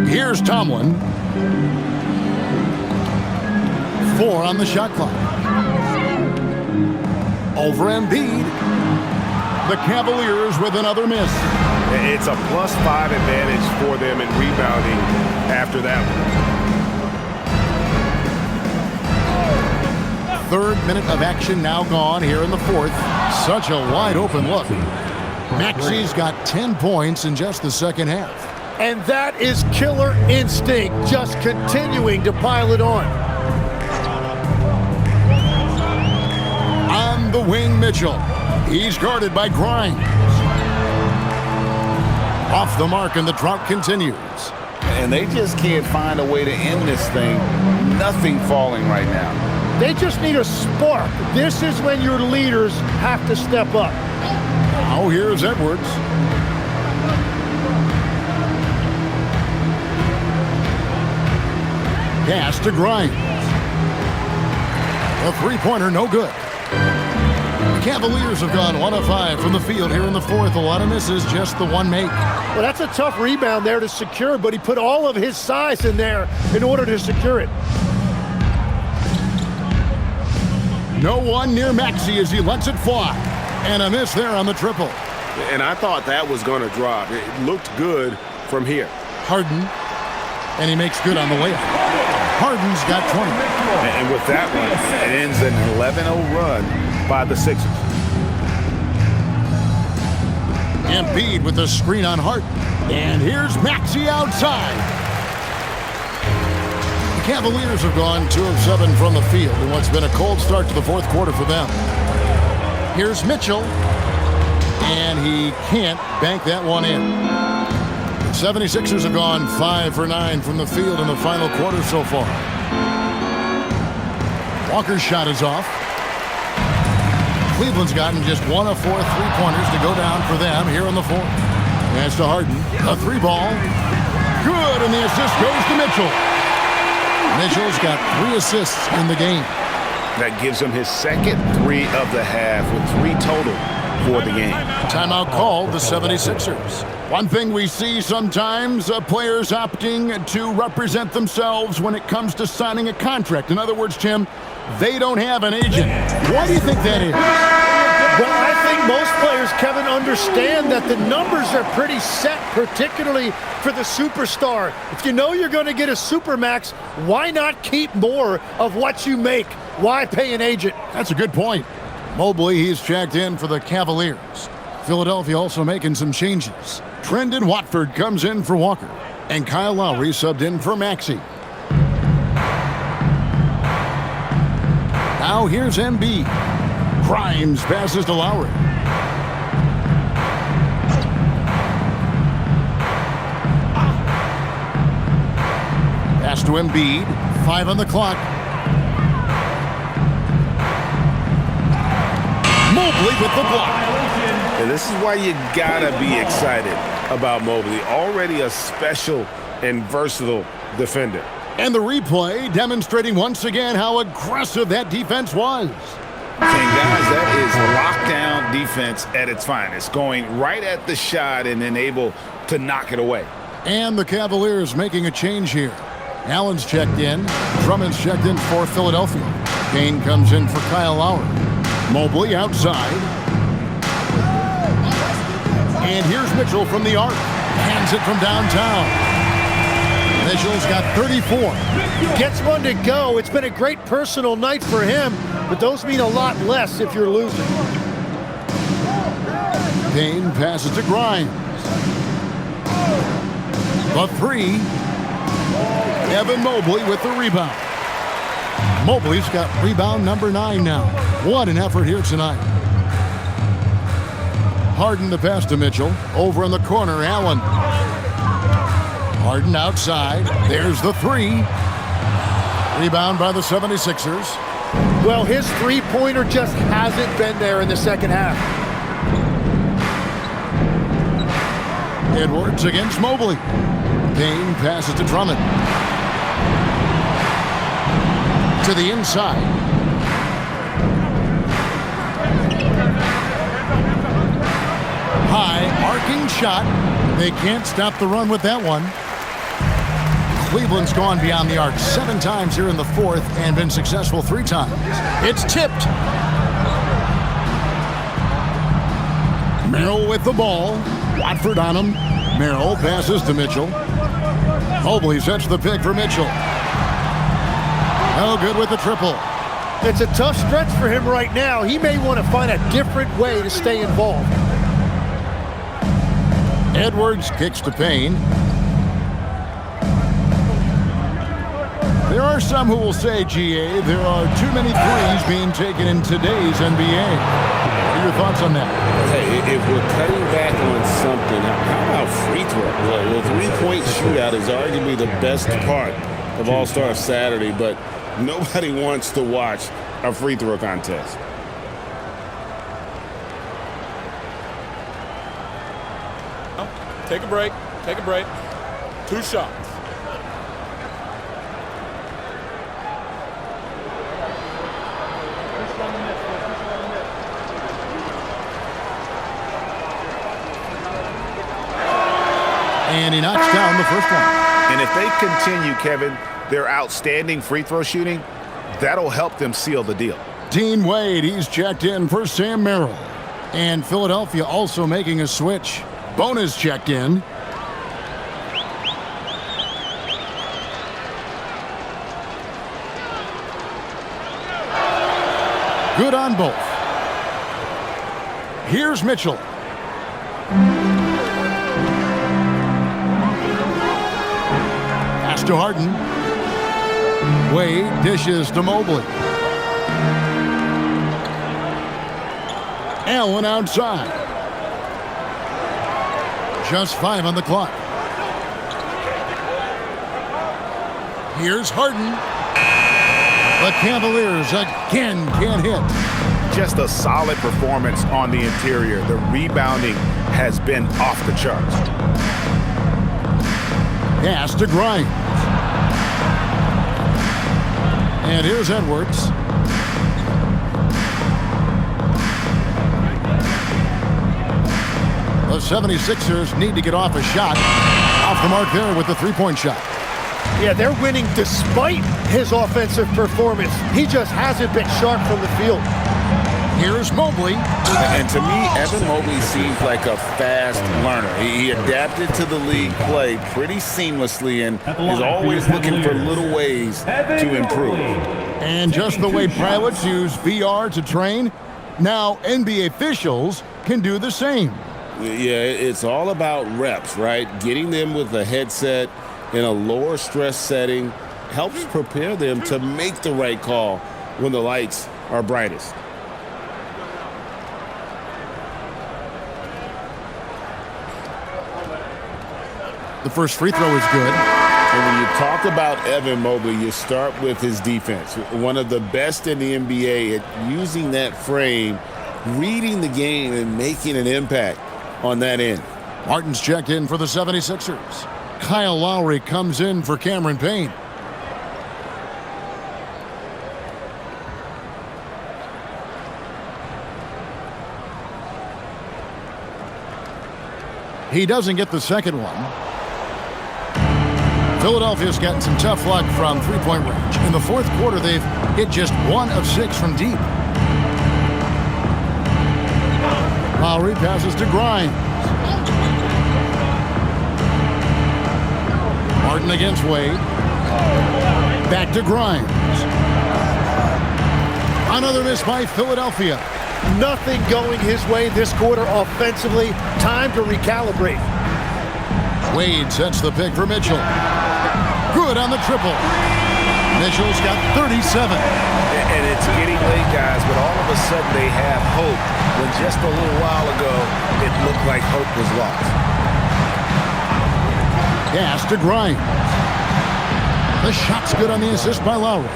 Here's Tomlin. 4 on the shot clock. Over Embiid. The Cavaliers with another miss. It's a +5 advantage for them in rebounding after that one. 3rd minute of action now gone here in the fourth. Such a wide open look. Maxey's got 10 points in just the second half. And that is killer instinct, just continuing to pile it on. On the wing, Mitchell. He's guarded by Grimes. Off the mark, and the drought continues. And they just can't find a way to end this thing. Nothing falling right now. They just need a spark. This is when your leaders have to step up. Now here's Edwards. Pass to Grimes. A three-pointer, no good. The Cavaliers have gone 1 of 5 from the field here in the fourth. A lot of misses, just the one make. Well, that's a tough rebound there to secure, but he put all of his size in there in order to secure it. No one near Maxey as he lets it fly. And a miss there on the triple. And I thought that was going to drop. It looked good from here. Harden. And he makes good on the layup. Harden's got 20. And with that one, it ends an 11-0 run by the Sixers. Embiid with the screen on Harden. And here's Maxey outside. The Cavaliers have gone 2 of 7 from the field in what's been a cold start to the fourth quarter for them. Here's Mitchell. And he can't bank that one in. The 76ers have gone 5 for 9 from the field in the final quarter so far. Walker's shot is off. Cleveland's gotten just 1 of 4 three-pointers to go down for them here in the fourth. Pass to Harden. A 3-ball. Good, and the assist goes to Mitchell. Mitchell's got 3 assists in the game. That gives him his second 3 of the half with 3 total for the game. Timeout called the 76ers. One thing we see sometimes, players opting to represent themselves when it comes to signing a contract. In other words, Tim, they don't have an agent. Why do you think that is? Well, I think most players, Kevin, understand that the numbers are pretty set, particularly for the superstar. If you know you're going to get a supermax, why not keep more of what you make? Why pay an agent? That's a good point. Mobley, he's checked in for the Cavaliers. Philadelphia also making some changes. Trendon Watford comes in for Walker. And Kyle Lowry subbed in for Maxey. Now here's Embiid. Grimes passes to Lowry. Pass to Embiid. 5 on the clock. Mobley with the block. And this is why you gotta be excited about Mobley. Already a special and versatile defender. And the replay demonstrating once again how aggressive that defense was. And guys, that is lockdown defense at its finest. Going right at the shot and then able to knock it away. And the Cavaliers making a change here. Allen's checked in. Drummond's checked in for Philadelphia. Kane comes in for Kyle Lowry. Mobley outside. And here's Mitchell from the arc. Hands it from downtown. Mitchell's got 34. Gets one to go. It's been a great personal night for him, but those mean a lot less if you're losing. Kane passes to Grimes. The 3. Evan Mobley with the rebound. Mobley's got rebound number 9 now. What an effort here tonight. Harden to pass to Mitchell. Over in the corner, Allen. Harden outside. There's the 3. Rebound by the 76ers. Well, his three-pointer just hasn't been there in the second half. Edwards against Mobley. Kane passes to Drummond. To the inside. High, arcing shot. They can't stop the run with that one. Cleveland's gone beyond the arc 7 times here in the 4th and been successful 3 times. It's tipped. Merrill with the ball. Watford on him. Merrill passes to Mitchell. Mobley sets the pick for Mitchell. No good with the triple. It's a tough stretch for him right now. He may want to find a different way to stay involved. Edwards kicks to Payne. There are some who will say, GA, there are too many threes being taken in today's NBA. What are your thoughts on that? Hey, if we're cutting back on something, how about free throw? Well, the three-point shootout is arguably the best part of All-Star Saturday, but nobody wants to watch a free throw contest. Take a break. Take a break. 2 shots. And he knocks down the first one. And if they continue, Kevin, their outstanding free throw shooting, that'll help them seal the deal. Dean Wade, he's checked in for Sam Merrill. And Philadelphia also making a switch. Bonus checked in. Good on both. Here's Mitchell. Pass to Harden. Wade dishes to Mobley. Allen outside. Just 5 on the clock. Here's Harden. The Cavaliers again can't hit. Just a solid performance on the interior. The rebounding has been off the charts. Pass to Grimes. And here's Edwards. The 76ers need to get off a shot. Off the mark there with the three-point shot. Yeah, they're winning despite his offensive performance. He just hasn't been sharp from the field. Here's Mobley. And to me, Evan Mobley seems like a fast learner. He adapted to the league play pretty seamlessly and is always looking for little ways to improve. And just the way pilots use VR to train, now NBA officials can do the same. Yeah, it's all about reps, right? Getting them with a headset in a lower stress setting helps prepare them to make the right call when the lights are brightest. The first free throw is good. And when you talk about Evan Mobley, you start with his defense. One of the best in the NBA at using that frame, reading the game, and making an impact on that end. Martin's checked in for the 76ers. Kyle Lowry comes in for Cameron Payne. He doesn't get the second one. Philadelphia's gotten some tough luck from three-point range. In the fourth quarter, they've hit just 1 of 6 from deep. Lowry passes to Grimes. Martin against Wade. Back to Grimes. Another miss by Philadelphia. Nothing going his way this quarter offensively. Time to recalibrate. Wade sets the pick for Mitchell. Good on the triple. Mitchell's got 37. And it's getting late, guys, but all of a sudden they have hope when just a little while ago it looked like hope was lost. Pass to Grimes. The shot's good on the assist by Lowry.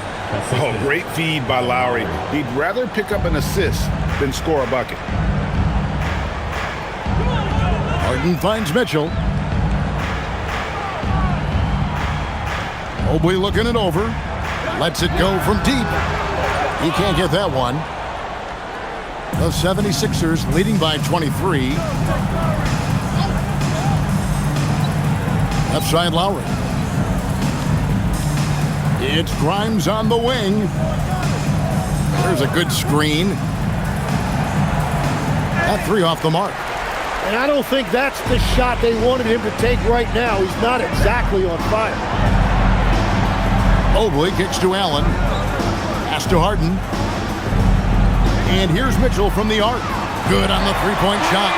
Oh, great feed by Lowry. He'd rather pick up an assist than score a bucket. Harden finds Mitchell. Mobley looking it over. Lets it go from deep. He can't get that one. The 76ers leading by 23. Left side Lowry. It's Grimes on the wing. There's a good screen. That three off the mark. And I don't think that's the shot they wanted him to take right now. He's not exactly on fire. Mobley kicks to Allen. Pass to Harden. And here's Mitchell from the arc. Good on the three-point shot.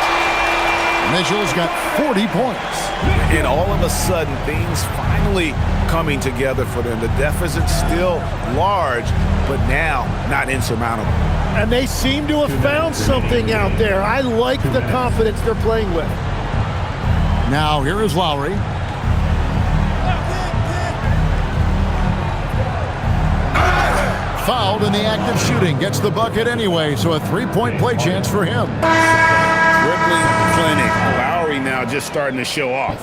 Mitchell's got 40 points. And all of a sudden, things finally coming together for them. The deficit's still large, but now not insurmountable. And they seem to have found something out there. I like the confidence they're playing with. Now here is Lowry. Fouled in the act of shooting. Gets the bucket anyway, so a three-point play chance for him. Dribbling clinic. Lowry now just starting to show off.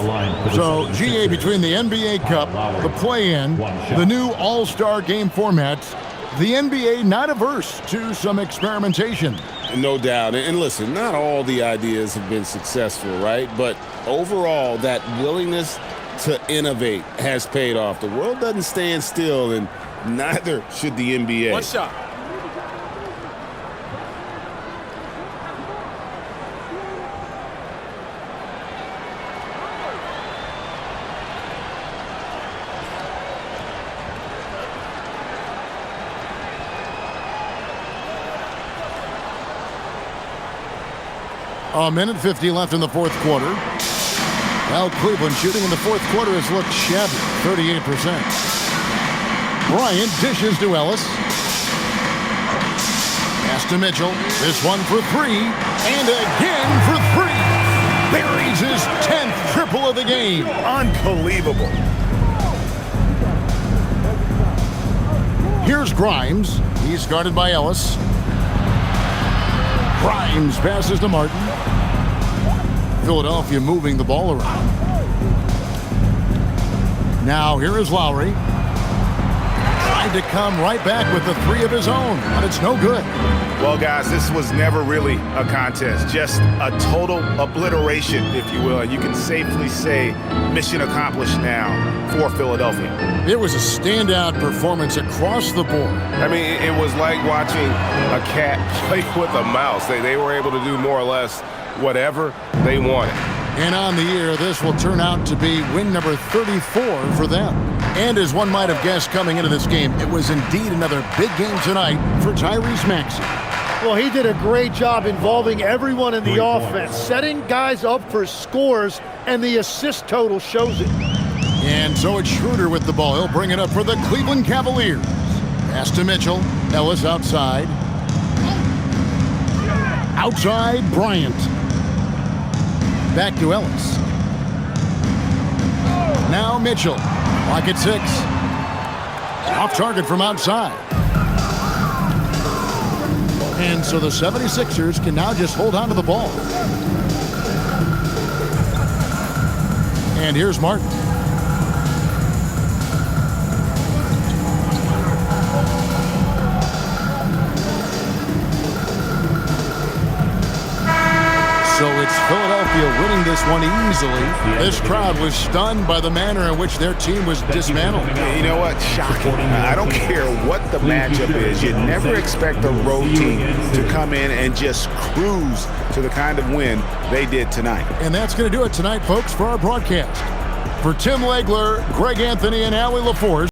So, GA, between the NBA Cup, the play-in, the new All-Star game formats, the NBA not averse to some experimentation. No doubt. And listen, not all the ideas have been successful, right? But overall, that willingness to innovate has paid off. The world doesn't stand still, and neither should the NBA. One shot. A minute 50 left in the fourth quarter. Well, Cleveland shooting in the fourth quarter has looked shabby, 38%. Bryant dishes to Ellis. Pass to Mitchell. This one for three. And again for three. Buries his 10th triple of the game. Unbelievable. Here's Grimes. He's guarded by Ellis. Grimes passes to Martin. Philadelphia moving the ball around. Now here is Lowry. Tried to come right back with the three of his own, but it's no good. Well, guys, this was never really a contest. Just a total obliteration, if you will. And you can safely say mission accomplished now for Philadelphia. It was a standout performance across the board. I mean, it was like watching a cat play with a mouse. They were able to do more or less whatever they wanted. And on the year, this will turn out to be win number 34 for them. And as one might have guessed coming into this game, it was indeed another big game tonight for Tyrese Maxey. Well, he did a great job involving everyone in the offense, setting guys up for scores, and the assist total shows it. And so it's Schroeder with the ball. He'll bring it up for the Cleveland Cavaliers. Pass to Mitchell. Ellis outside. Outside, Bryant. Back to Ellis. Now Mitchell. Clock at 6. Off target from outside. And so the 76ers can now just hold on to the ball. And here's Martin. So it's Philadelphia winning this one easily. This crowd was stunned by the manner in which their team was dismantled. You know what? Shocking. I don't care what the matchup is. You never expect a road team to come in and just cruise to the kind of win they did tonight. And that's going to do it tonight, folks, for our broadcast. For Tim Legler, Greg Anthony, and Allie LaForce.